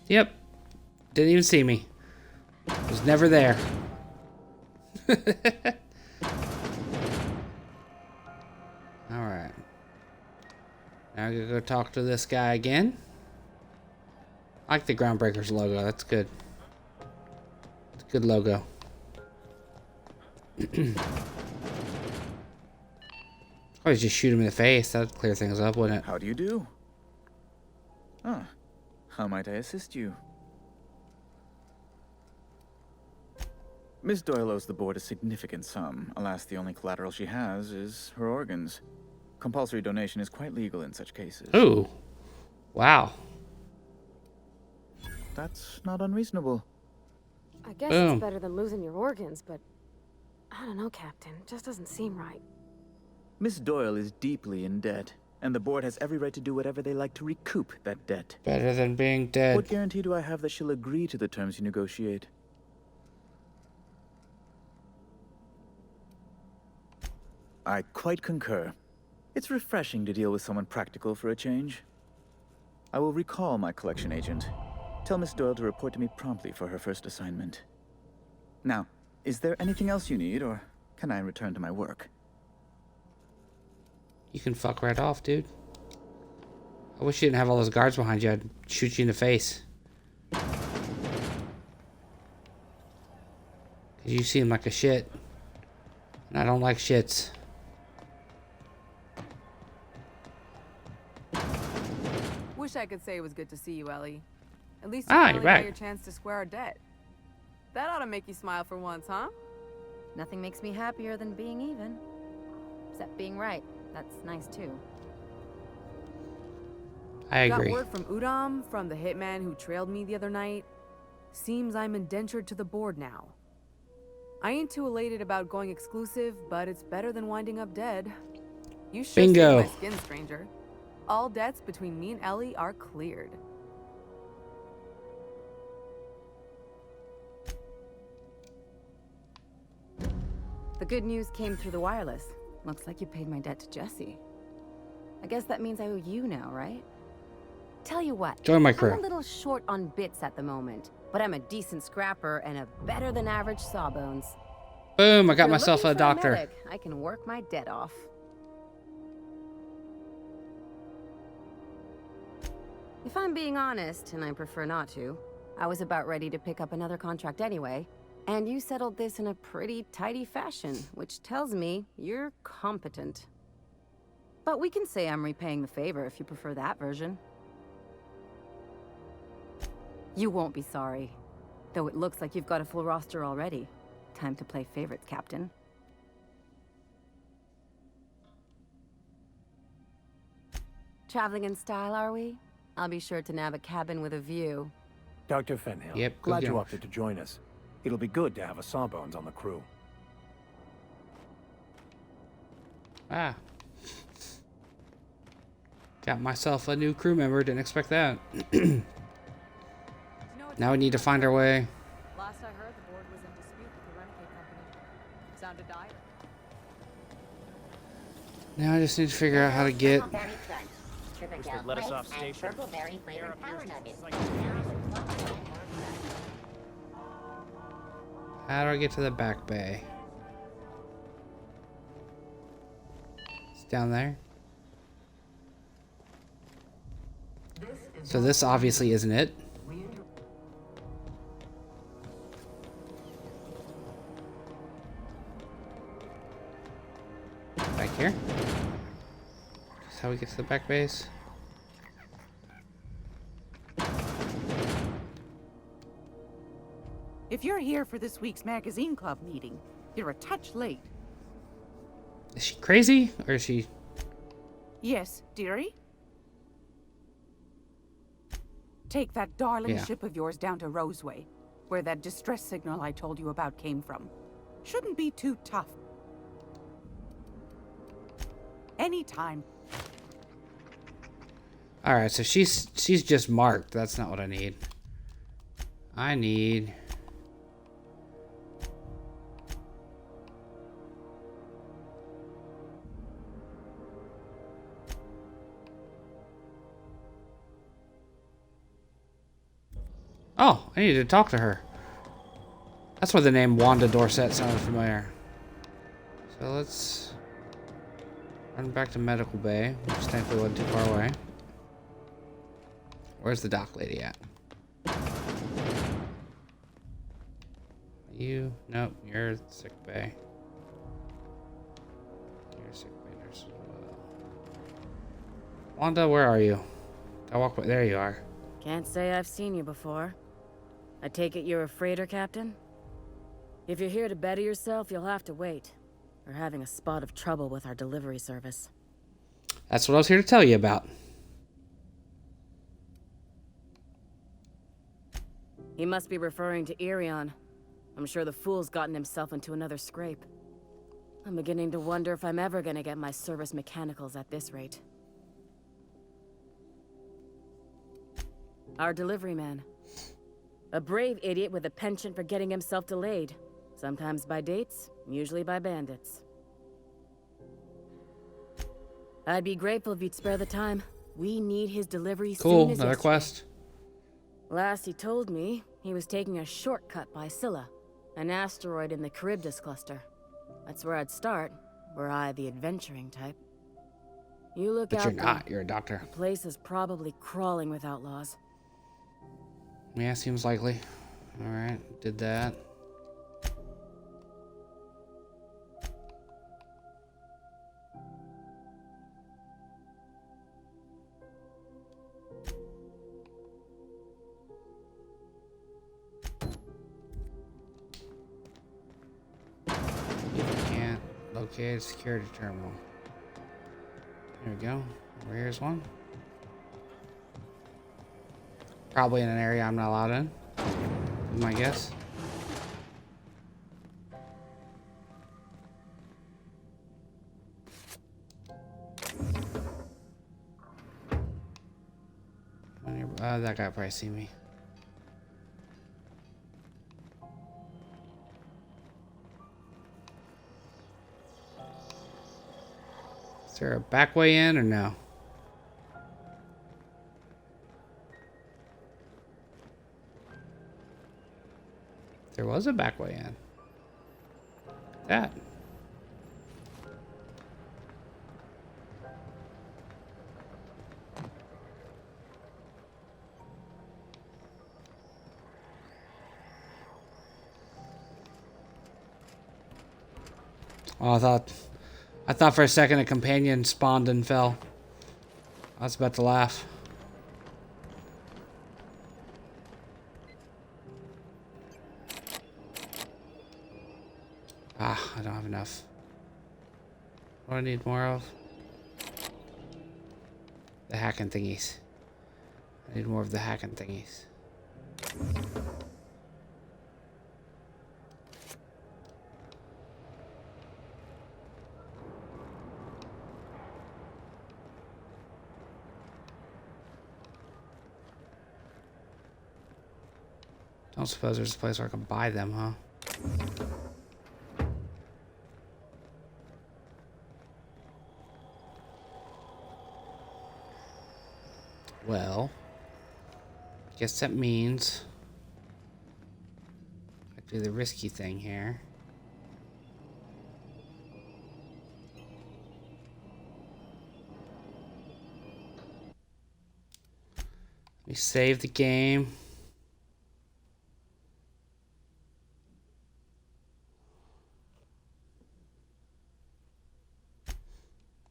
S1: Yep. Didn't even see me. Was never there. Alright. Now I gotta go talk to this guy again. I like the Groundbreaker's logo. That's good. It's a good logo. Always just shoot him in the face. That'd clear things up, wouldn't it?
S18: How do you do? Ah, how might I assist you? Miss Doyle owes the board a significant sum. Alas, the only collateral she has is her organs. Compulsory donation is quite legal in such cases.
S1: Ooh. Wow.
S18: That's not unreasonable.
S3: I guess it's better than losing your organs, but I don't know, Captain. It just doesn't seem right.
S18: Miss Doyle is deeply in debt, and the board has every right to do whatever they like to recoup that debt.
S1: Better than being dead.
S18: What guarantee do I have that she'll agree to the terms you negotiate? I quite concur. It's refreshing to deal with someone practical for a change. I will recall my collection agent. Tell Miss Doyle to report to me promptly for her first assignment. Now, is there anything else you need, or can I return to my work?
S1: You can fuck right off, dude. I wish you didn't have all those guards behind you. I'd shoot you in the face. Cause you seem like a shit. And I don't like shits.
S5: Wish I could say it was good to see you, Ellie. At least you
S1: Ah,
S5: finally
S1: you're
S5: got
S1: back.
S5: your chance to square our debt. That ought to make you smile for once, huh?
S20: Nothing makes me happier than being even. Except being right. That's nice too.
S1: I agree.
S5: Got word from Udam, from the hitman who trailed me the other night. Seems I'm indentured to the board now. I ain't too elated about going exclusive, but it's better than winding up dead. You sure saved
S1: Bingo.
S5: my skin, stranger. All debts between me and Ellie are cleared.
S20: The good news came through the wireless. Looks like you paid my debt to Jesse. I guess that means I owe you now, right? Tell you what,
S1: Join my crew.
S20: I'm a little short on bits at the moment, but I'm a decent scrapper and a better than average sawbones.
S1: Boom, I
S20: If
S1: got
S20: you're
S1: myself
S20: looking
S1: a
S20: for
S1: doctor.
S20: medic, I can work my debt off. If I'm being honest, and I prefer not to, I was about ready to pick up another contract anyway, and you settled this in a pretty tidy fashion, which tells me you're competent. But we can say I'm repaying the favor if you prefer that version. You won't be sorry. Though it looks like you've got a full roster already. Time to play favorites, Captain. Traveling in style, are we? I'll be sure to nab a cabin with a view.
S4: Dr. Fenhill,
S1: Yep, good
S4: glad you
S1: going.
S4: opted to join us. It'll be good to have a Sawbones on the crew.
S1: Ah. Got myself a new crew member. Didn't expect that. Now we need to find our way.
S17: Last I heard, the board was in dispute with the Renegade Company. Sounded dire.
S1: Now I just need to figure out how to get.
S16: Let us off station.
S1: How do I get to the back bay? It's down there. So this obviously isn't it. Back here. That's how we get to the back base.
S11: If you're here for this week's magazine club meeting, you're a touch late.
S1: Is she crazy or is she?
S11: Yes, dearie? Take that darling
S1: Yeah.
S11: ship of yours down to Roseway, where that distress signal I told you about came from. Shouldn't be too tough. Anytime.
S1: All right, so she's just marked. That's not what I need. I need. Oh, I need to talk to her. That's why the name Wanda Dorset sounded familiar. So let's run back to Medical Bay, which thankfully wasn't too far away. Where's the doc lady at? You? Nope, you're sick bay. You're sick bay nurse as well. Wanda, where are you? I walk by. There you are.
S20: Can't say I've seen you before. I take it you're a freighter, Captain? If you're here to better yourself, you'll have to wait. We're having a spot of trouble with our delivery service.
S1: That's what I was here to tell you about.
S20: He must be referring to Irion. I'm sure the fool's gotten himself into another scrape. I'm beginning to wonder if I'm ever gonna get my service mechanicals at this rate. Our delivery man. A brave idiot with a penchant for getting himself delayed. Sometimes by dates, usually by bandits. I'd be grateful if you'd spare the time. We need his delivery
S1: Cool,
S20: soon as
S1: another
S20: yesterday.
S1: quest.
S20: Last he told me, he was taking a shortcut by Scylla, an asteroid in the Charybdis cluster. That's where I'd start, were I the adventuring type.
S5: You look
S1: But
S5: out
S1: you're
S5: there.
S1: not. You're a doctor.
S5: The place is probably crawling with outlaws.
S1: Yeah, seems likely. Alright, did that. Can't locate a security terminal. There we go. Here's one. Probably in an area I'm not allowed in. Is my guess. That guy probably see me. Is there a back way in or no? There was a back way in. That. Oh, I thought for a second a companion spawned and fell. I was about to laugh. Ah, I don't have enough. What do I need more of? The hacking thingies. I need more of the hacking thingies. Don't suppose there's a place where I can buy them, huh? Well, guess that means I do the risky thing here. Let me save the game.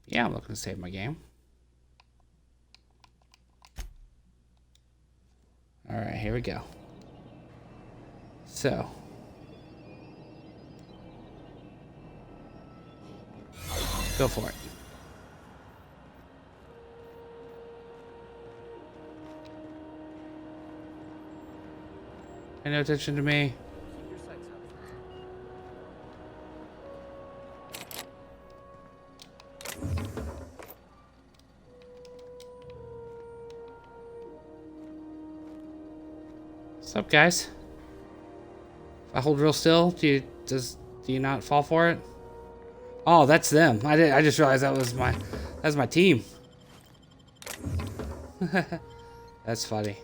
S1: Yeah, I'm looking to save my game. All right, here we go. So. Go for it. Pay no attention to me. What's up, guys? If I hold real still, do you not fall for it? Oh, that's them. I just realized that's my team. That's funny.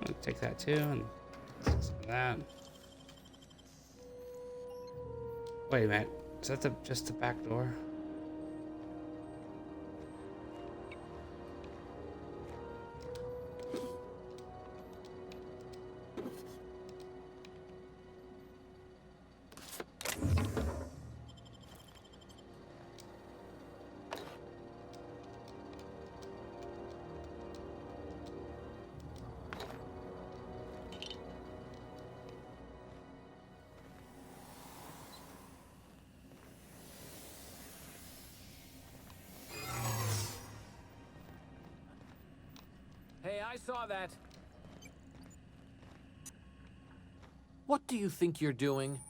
S1: I'll take that too and some of that. Wait a minute. Is that just the back door?
S7: Hey, I saw that. What do you think you're doing?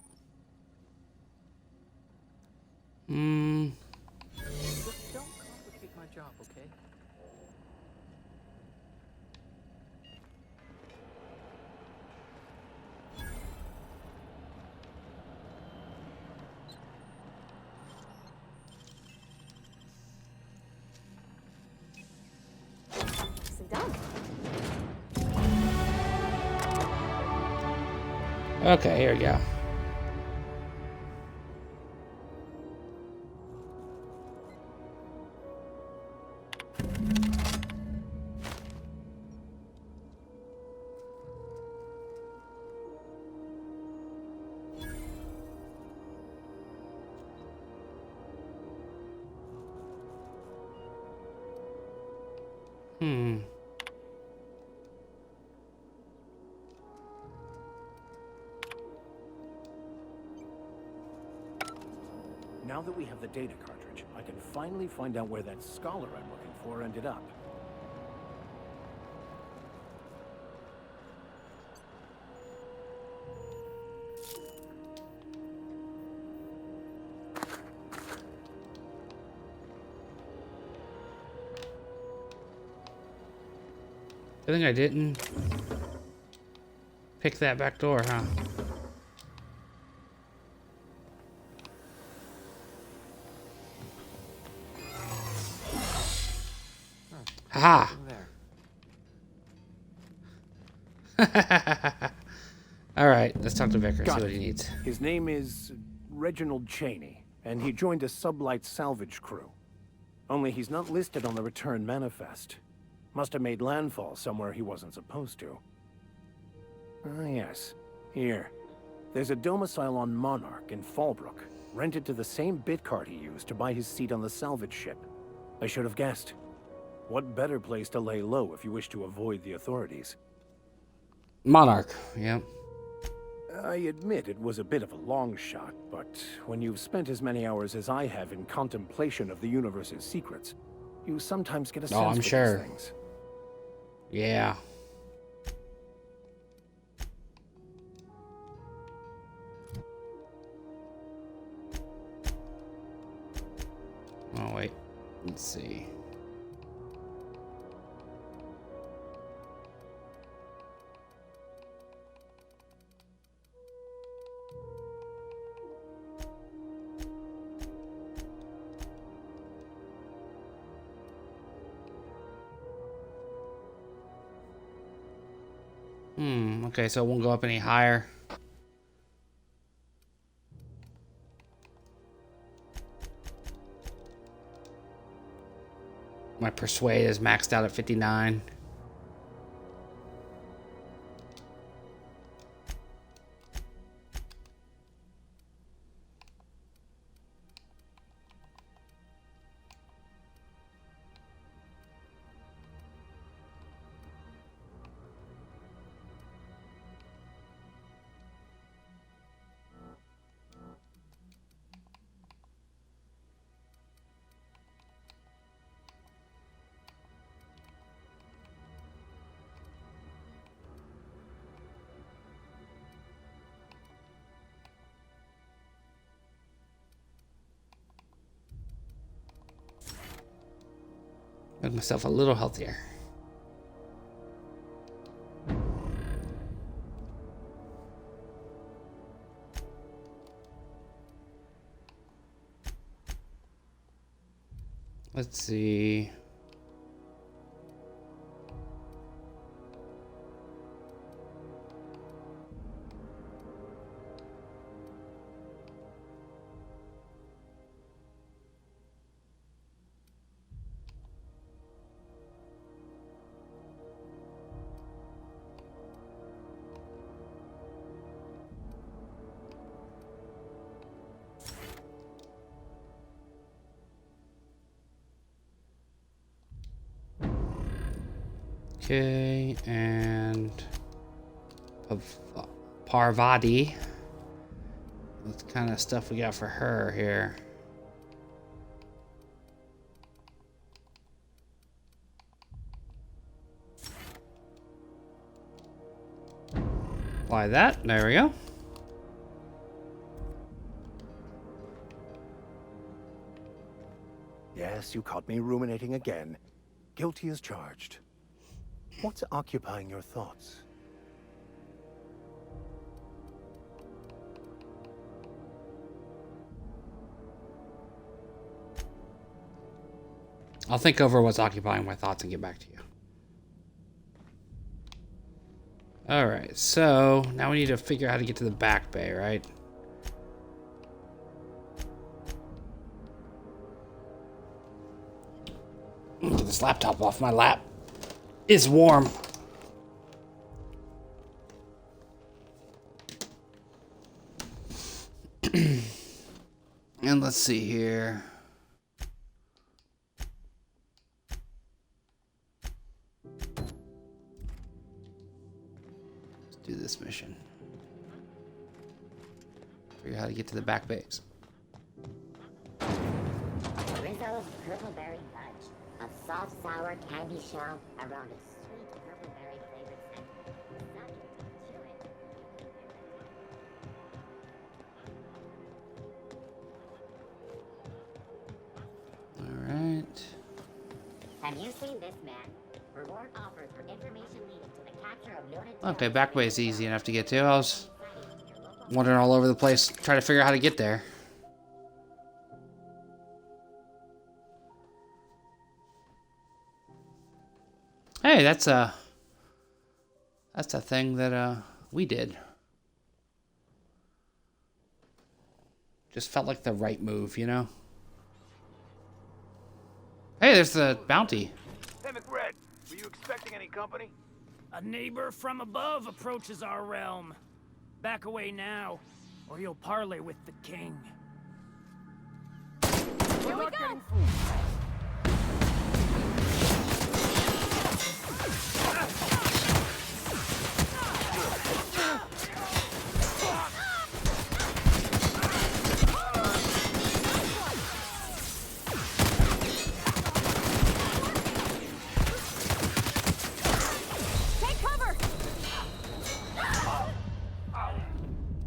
S7: Just don't complicate my job, okay?
S3: Nicely done.
S1: Okay, here we go.
S4: Now that we have the data cartridge, I can finally find out where that scholar I'm looking for ended up.
S1: I think I didn't pick that back door, huh? Haha. All right, let's talk to Vicar, see what he needs.
S4: His name is Reginald Cheney, and he joined a sublight salvage crew. Only he's not listed on the return manifest. Must have made landfall somewhere he wasn't supposed to. Ah, yes. Here. There's a domicile on Monarch in Fallbrook, rented to the same bit card he used to buy his seat on the salvage ship. I should have guessed. What better place to lay low if you wish to avoid the authorities?
S1: Monarch, yeah.
S4: I admit it was a bit of a long shot, but when you've spent as many hours as I have in contemplation of the universe's secrets, you sometimes get a sense
S1: I'm
S4: for
S1: sure.
S4: these things.
S1: Yeah. Oh, wait. Let's see. Okay, so it won't go up any higher. My persuade is maxed out at 59. Make myself a little healthier. Let's see. Okay, and Parvati. What kind of stuff we got for her here? Apply that. There we go.
S4: Yes, you caught me ruminating again. Guilty as charged. What's occupying your thoughts?
S1: I'll think over what's occupying my thoughts and get back to you. Alright, so now we need to figure out how to get to the back bay, right? Get this laptop off my lap. It's warm. And let's see here. Let's do this mission. Figure out how to get to the back base.
S9: Rizzo's Purple Berry Fudge. A soft, sour candy shell around a sweet purple berry flavored center. Suck it, chew it.
S1: Alright.
S9: Have you seen this man? Reward offered for information leading to the capture of noted
S1: Okay, back way is easy enough to get to. I was wandering all over the place, trying to figure out how to get there. Hey, that's a thing that we did. Just felt like the right move, you know? Hey, there's the bounty.
S10: Hey, McRed, were you expecting any company?
S22: A neighbor from above approaches our realm. Back away now, or you'll parley with the king.
S3: Here we go!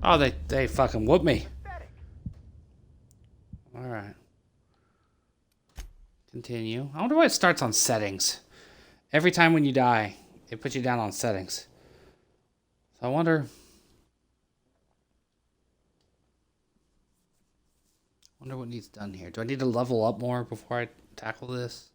S1: Oh, they fucking whooped me. Alright. Continue. I wonder why it starts on settings. Every time when you die, it puts you down on settings. So I wonder what needs done here. Do I need to level up more before I tackle this?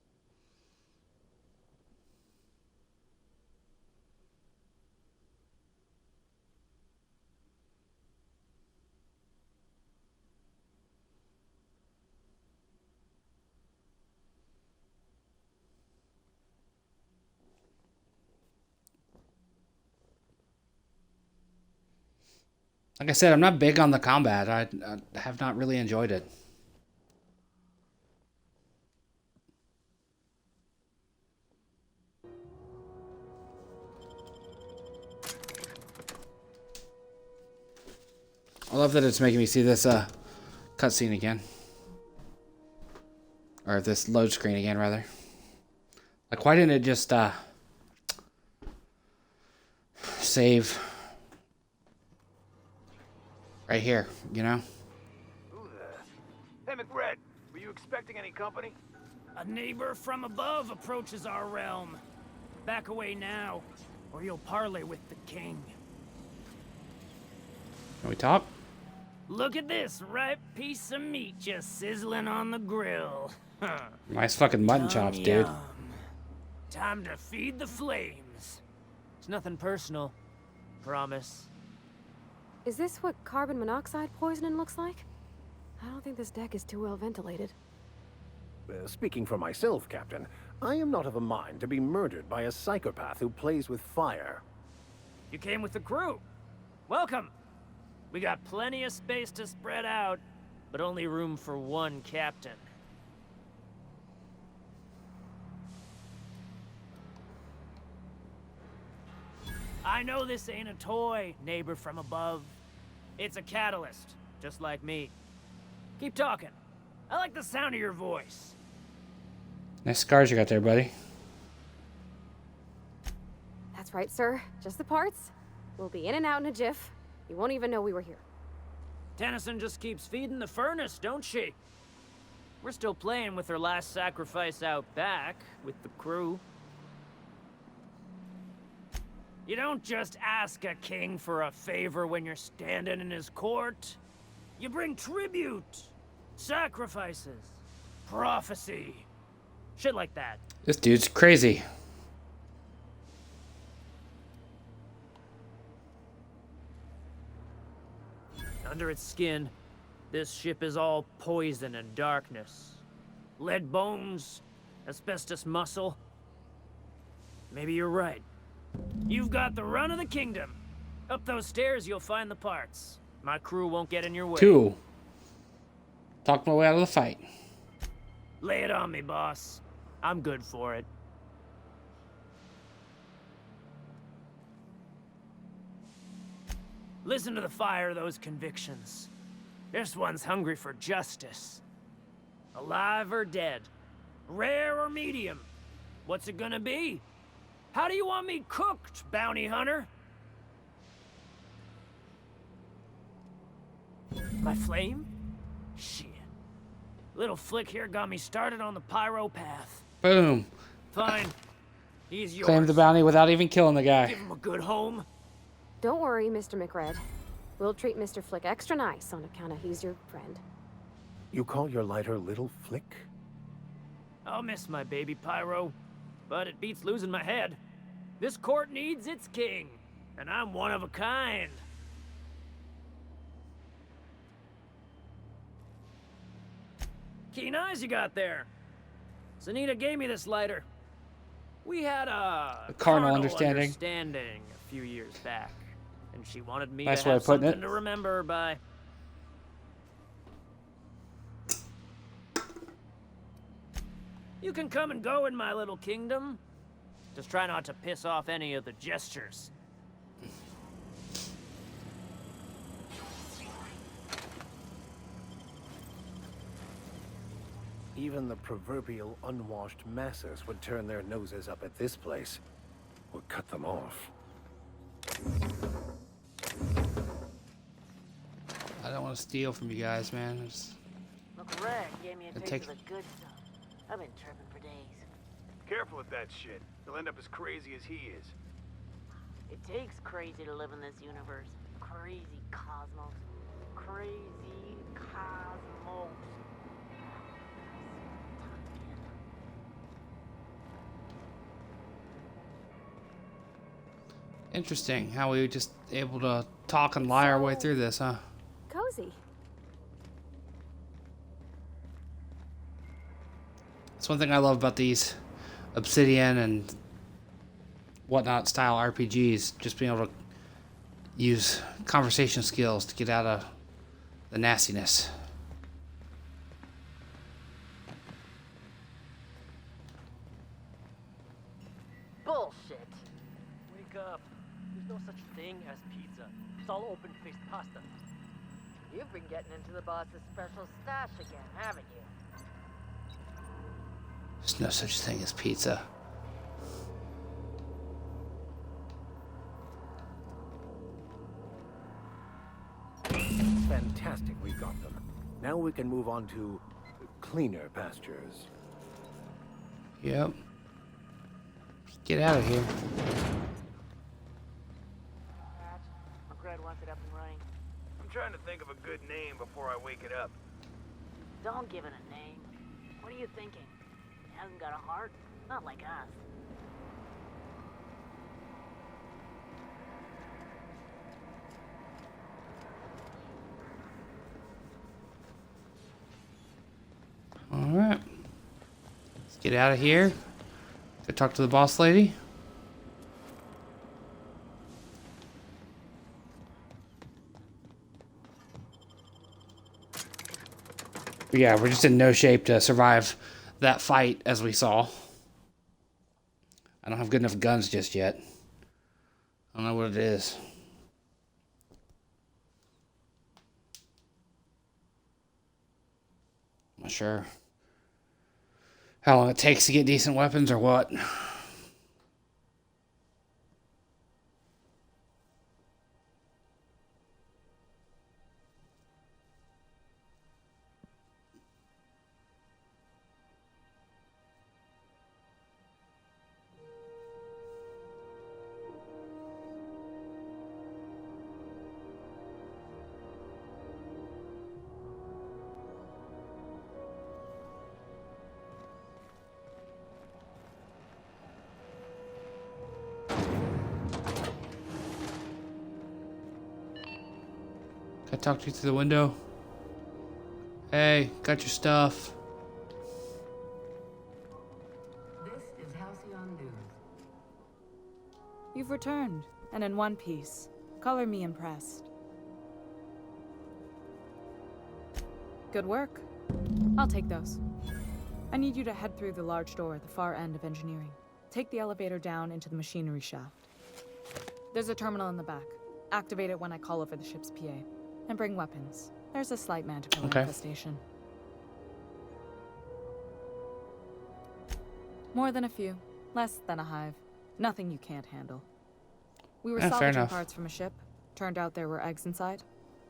S1: Like I said, I'm not big on the combat. I have not really enjoyed it. I love that it's making me see this cutscene again. Or this load screen again, rather. Like, why didn't it just save right here, you know?
S10: Hey, McRed, were you expecting any company?
S22: A neighbor from above approaches our realm. Back away now, or you'll parley with the king.
S1: Can we talk?
S22: Look at this ripe piece of meat just sizzling on the grill.
S1: Nice fucking mutton chops, dude.
S22: Time to feed the flames.
S16: It's nothing personal. Promise.
S3: Is this what carbon monoxide poisoning looks like? I don't think this deck is too well ventilated.
S4: Speaking for myself, Captain, I am not of a mind to be murdered by a psychopath who plays with fire.
S22: You came with the crew. Welcome. We got plenty of space to spread out, but only room for one captain. I know this ain't a toy, neighbor from above. It's a catalyst, just like me. Keep talking. I like the sound of your voice.
S1: Nice scars you got there, buddy.
S3: That's right, sir. Just the parts. We'll be in and out in a jiff. You won't even know we were here.
S22: Tennyson just keeps feeding the furnace, don't she? We're still playing with her last sacrifice out back, with the crew. You don't just ask a king for a favor when you're standing in his court. You bring tribute, sacrifices, prophecy, shit like that.
S1: This dude's crazy.
S22: Under its skin, this ship is all poison and darkness. Lead bones, asbestos muscle. Maybe you're right. You've got the run of the kingdom. Up those stairs, you'll find the parts. My crew won't get in your way.
S1: Cool. Talk my way out of the fight.
S22: Lay it on me, boss. I'm good for it. Listen to the fire of those convictions. This one's hungry for justice. Alive or dead? Rare or medium? What's it gonna be? How do you want me cooked, bounty hunter? My flame? Shit. Little flick here got me started on the pyro path.
S1: Boom.
S22: Fine. He's yours.
S1: Claimed the bounty without even killing the guy.
S22: Give him a good home.
S3: Don't worry, Mr. McRed. We'll treat Mr. Flick extra nice on account of he's your friend.
S4: You call your lighter Little Flick?
S22: I'll miss my baby pyro, but it beats losing my head. This court needs its king, and I'm one of a kind. Keen eyes you got there. Sunita gave me this lighter. We had a
S1: carnal understanding
S22: a few years back, and she wanted me
S1: nice
S22: to
S1: way
S22: have
S1: of putting
S22: something
S1: it.
S22: to remember her by. You can come and go in my little kingdom. Just try not to piss off any of the gestures.
S4: Even the proverbial unwashed masses would turn their noses up at this place. Would cut them off.
S1: I don't want to steal from you guys, man.
S2: Look, Red gave me a
S1: It
S2: taste
S1: takes-
S2: of the good stuff. I've been tripping for days.
S10: Careful with that shit. You'll end up as crazy as he is.
S2: It takes crazy to live in this universe. Crazy cosmos. Crazy cosmos.
S1: Interesting how we were just able to talk and lie our way through this, huh?
S3: Cozy.
S1: That's one thing I love about these Obsidian and whatnot style RPGs. Just being able to use conversation skills to get out of the nastiness.
S2: Bullshit.
S16: Wake up. There's no such thing as pizza. It's all open-faced pasta.
S2: You've been getting into the boss's special stash again, haven't you?
S1: There's no such thing as pizza.
S4: It's fantastic we got them. Now we can move on to cleaner pastures.
S1: Yep. Get out of here.
S2: McRed wants it up and running.
S10: I'm trying to think of a good name before I wake it up.
S2: Don't give it a name. What are you thinking? It hasn't got a heart? Not like us.
S1: Alright. Let's get out of here. Go talk to the boss lady. But yeah, we're just in no shape to survive that fight, as we saw. I don't have good enough guns just yet. I don't know what it is. I'm not sure how long it takes to get decent weapons or what. Can I talk to you through the window? Hey, got your stuff.
S8: This is Halcyon News.
S17: You've returned, and in one piece. Color me impressed. Good work. I'll take those. I need you to head through the large door at the far end of engineering. Take the elevator down into the machinery shaft. There's a terminal in the back. Activate it when I call over the ship's PA. And bring weapons. There's a slight manticore infestation. More than a few. Less than a hive. Nothing you can't handle. We were salvaging parts from a ship. Turned out there were eggs inside.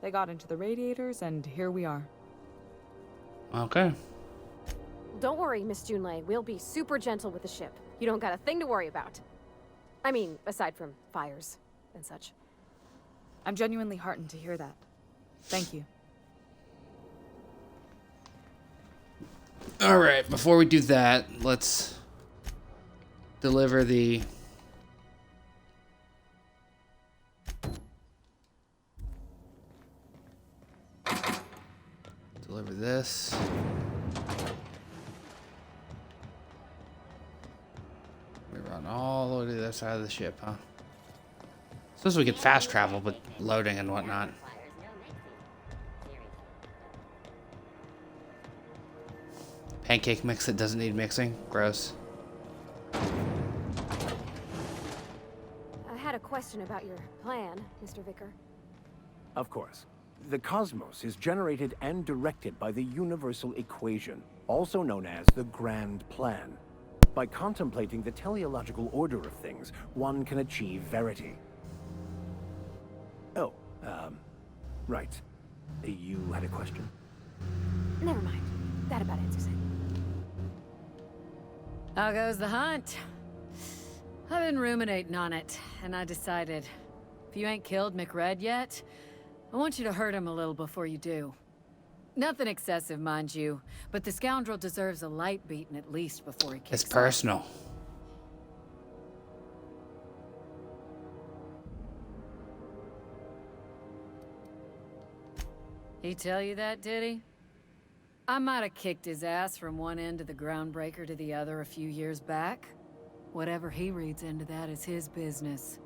S17: They got into the radiators, and here we are.
S1: Okay.
S3: Don't worry, Miss Junlei. We'll be super gentle with the ship. You don't got a thing to worry about. I mean, aside from fires and such.
S17: I'm genuinely heartened to hear that. Thank you.
S1: All right, before we do that, let's deliver the this. We run all the way to the other side of the ship, huh? Suppose we could fast travel, but loading and whatnot. Pancake mix that doesn't need mixing. Gross.
S3: I had a question about your plan, Mr. Vicker.
S4: Of course. The cosmos is generated and directed by the universal equation, also known as the Grand Plan. By contemplating the teleological order of things, one can achieve verity. Oh, right. You had a question?
S3: Never mind. That about answers it.
S14: How goes the hunt? I've been ruminating on it, and I decided, if you ain't killed McRed yet, I want you to hurt him a little before you do. Nothing excessive, mind you, but the scoundrel deserves a light beating at least before he kicks
S1: It's personal.
S14: off. He tell you that, did he? I might have kicked his ass from one end of the Groundbreaker to the other a few years back. Whatever he reads into that is his business.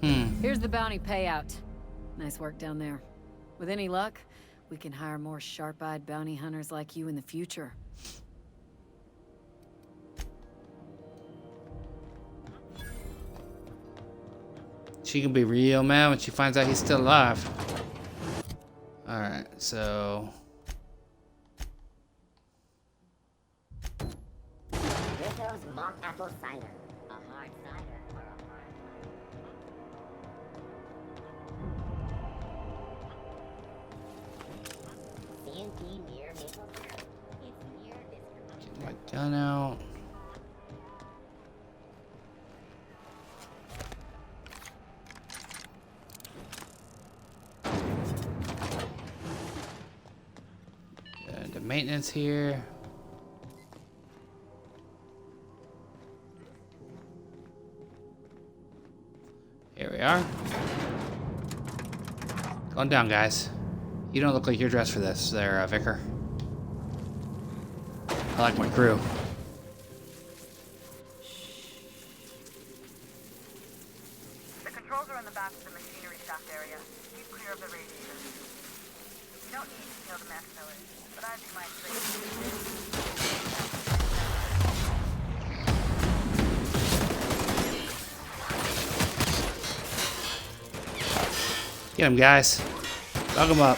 S14: Here's the bounty payout. Nice work down there. With any luck, we can hire more sharp-eyed bounty hunters like you in the future.
S1: She can be real mad when she finds out he's still alive. Alright, so...
S9: Rizzo's mock apple cider. A hard cider or a hard C&T near maple syrup. It's near this.
S1: Get my gun out. The maintenance here. Here we are. Going down, guys. You don't look like you're dressed for this, there, Vicar. I like my crew.
S15: The controls are in the back of the machinery shaft area. Keep clear of the radiators. You don't need to kill the mess fillers, but I'd be my
S1: Get him, guys. Dug him up.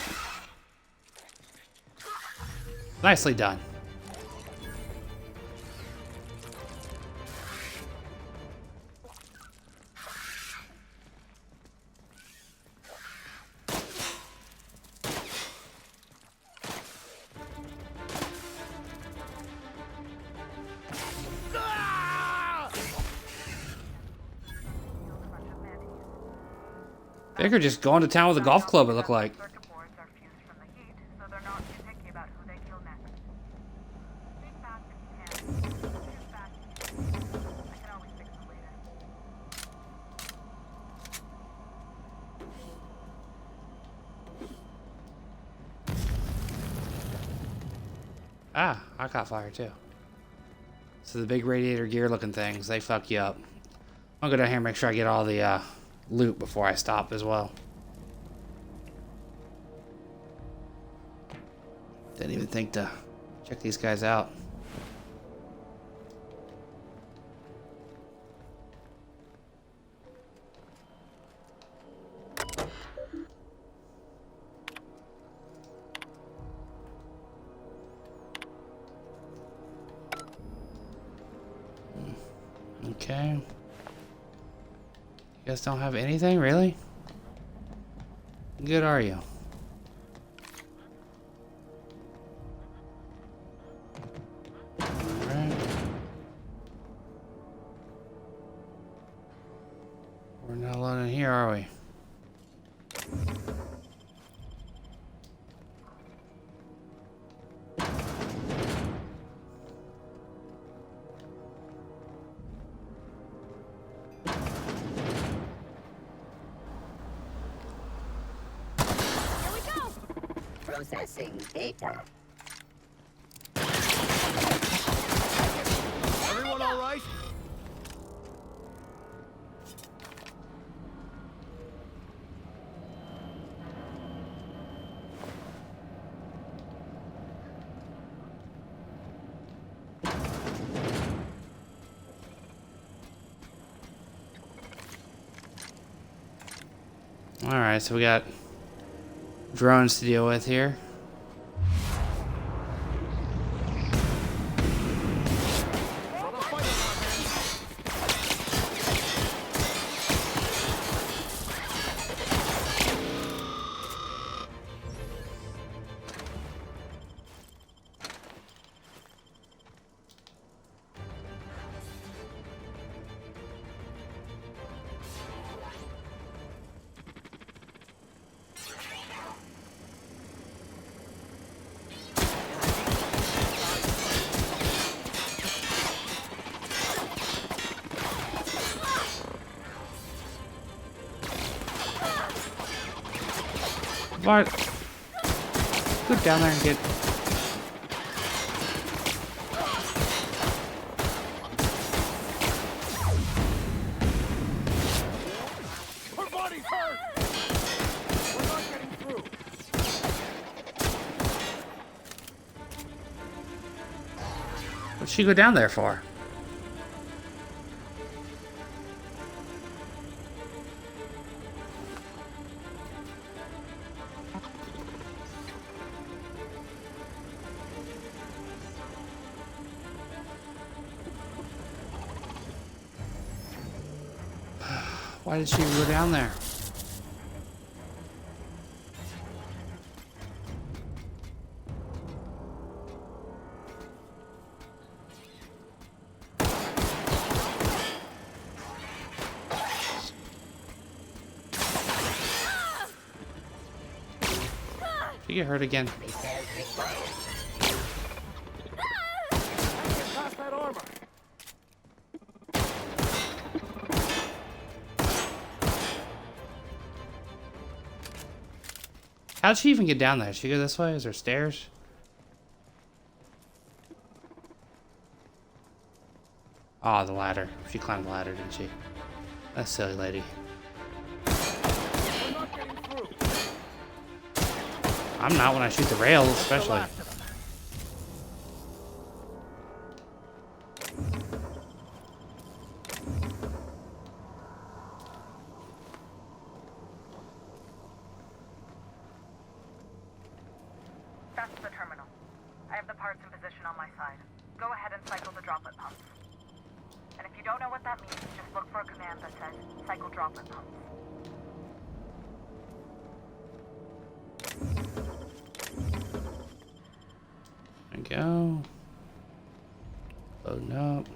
S1: Nicely done. Baker just going to town with a golf club, it looked like. Ah, I caught fire too. So the big radiator gear looking things, they fuck you up. I'll go down here and make sure I get all the loot before I stop as well. Didn't even think to check these guys out. Okay. You guys don't have anything, really? Good are you? Alright. We're not alone in here, are we?
S9: Processing data.
S10: Everyone all right?
S1: Alright, so we got drones to deal with here. Bart, go down there and get.
S10: Her body's hurt! We're not getting through.
S1: What'd she go down there for? Why did she go down there? She get hurt again.
S10: Past that armor.
S1: How'd she even get down there? Did she go this way? Is there stairs? Oh, the ladder. She climbed the ladder, didn't she? That silly lady.
S10: We're not getting through.
S1: I'm not when I shoot the rails, especially.
S15: That's the terminal. I have the parts in position on my side. Go ahead and cycle the droplet pumps. And if you don't know what that means, just look for a command that says cycle droplet pumps.
S1: There we go. Loading up.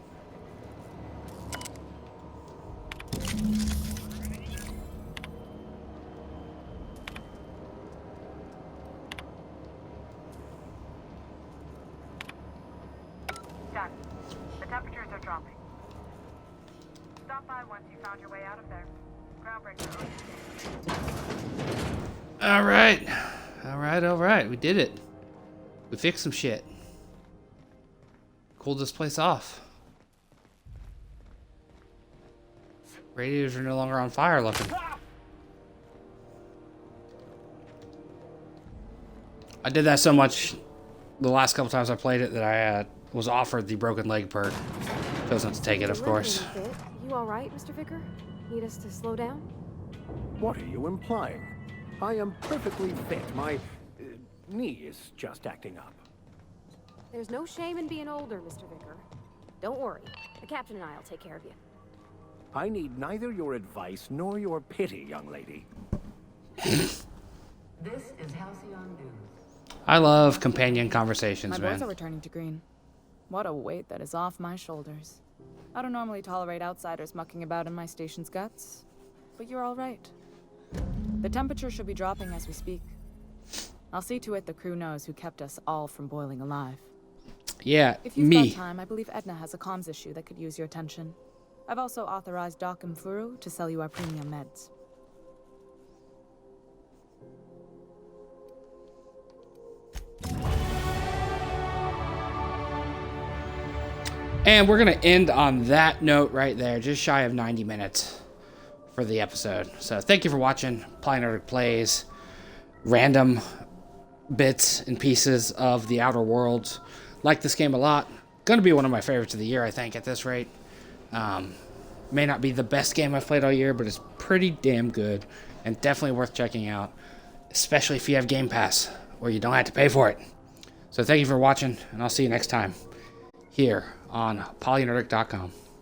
S15: Done. The temperatures are dropping. Stop by once you found your way out of there. Groundbreaker.
S1: All right. All right. All right. We did it. We fixed some shit. cooled this place off. Radiators are no longer on fire looking. I did that so much the last couple times I played it that I was offered the broken leg perk. Chose not to take it, of course.
S3: You all right, Mr. Vicker? Need us to slow down?
S4: What are you implying? I am perfectly fit. My knee is just acting up.
S3: There's no shame in being older, Mr. Vicker. Don't worry. The captain and I will take care of you.
S4: I need neither your advice nor your pity, young lady.
S8: This is Halcyon News.
S1: I love companion conversations,
S17: My boys
S1: man.
S17: are returning to Green. What a weight that is off my shoulders. I don't normally tolerate outsiders mucking about in my station's guts, but you're all right. The temperature should be dropping as we speak. I'll see to it the crew knows who kept us all from boiling alive.
S1: Yeah,
S17: If you've
S1: me.
S17: got time, I believe Edna has a comms issue that could use your attention. I've also authorized Doc and Furu to sell you our premium meds.
S1: And we're going to end on that note right there, just shy of 90 minutes for the episode. So thank you for watching PolyNerdic Plays, random bits and pieces of the Outer Worlds. Like this game a lot. Going to be one of my favorites of the year, I think, at this rate. May not be the best game I've played all year, but it's pretty damn good and definitely worth checking out, especially if you have Game Pass, where you don't have to pay for it. So thank you for watching, and I'll see you next time here on PolyNerdic.com.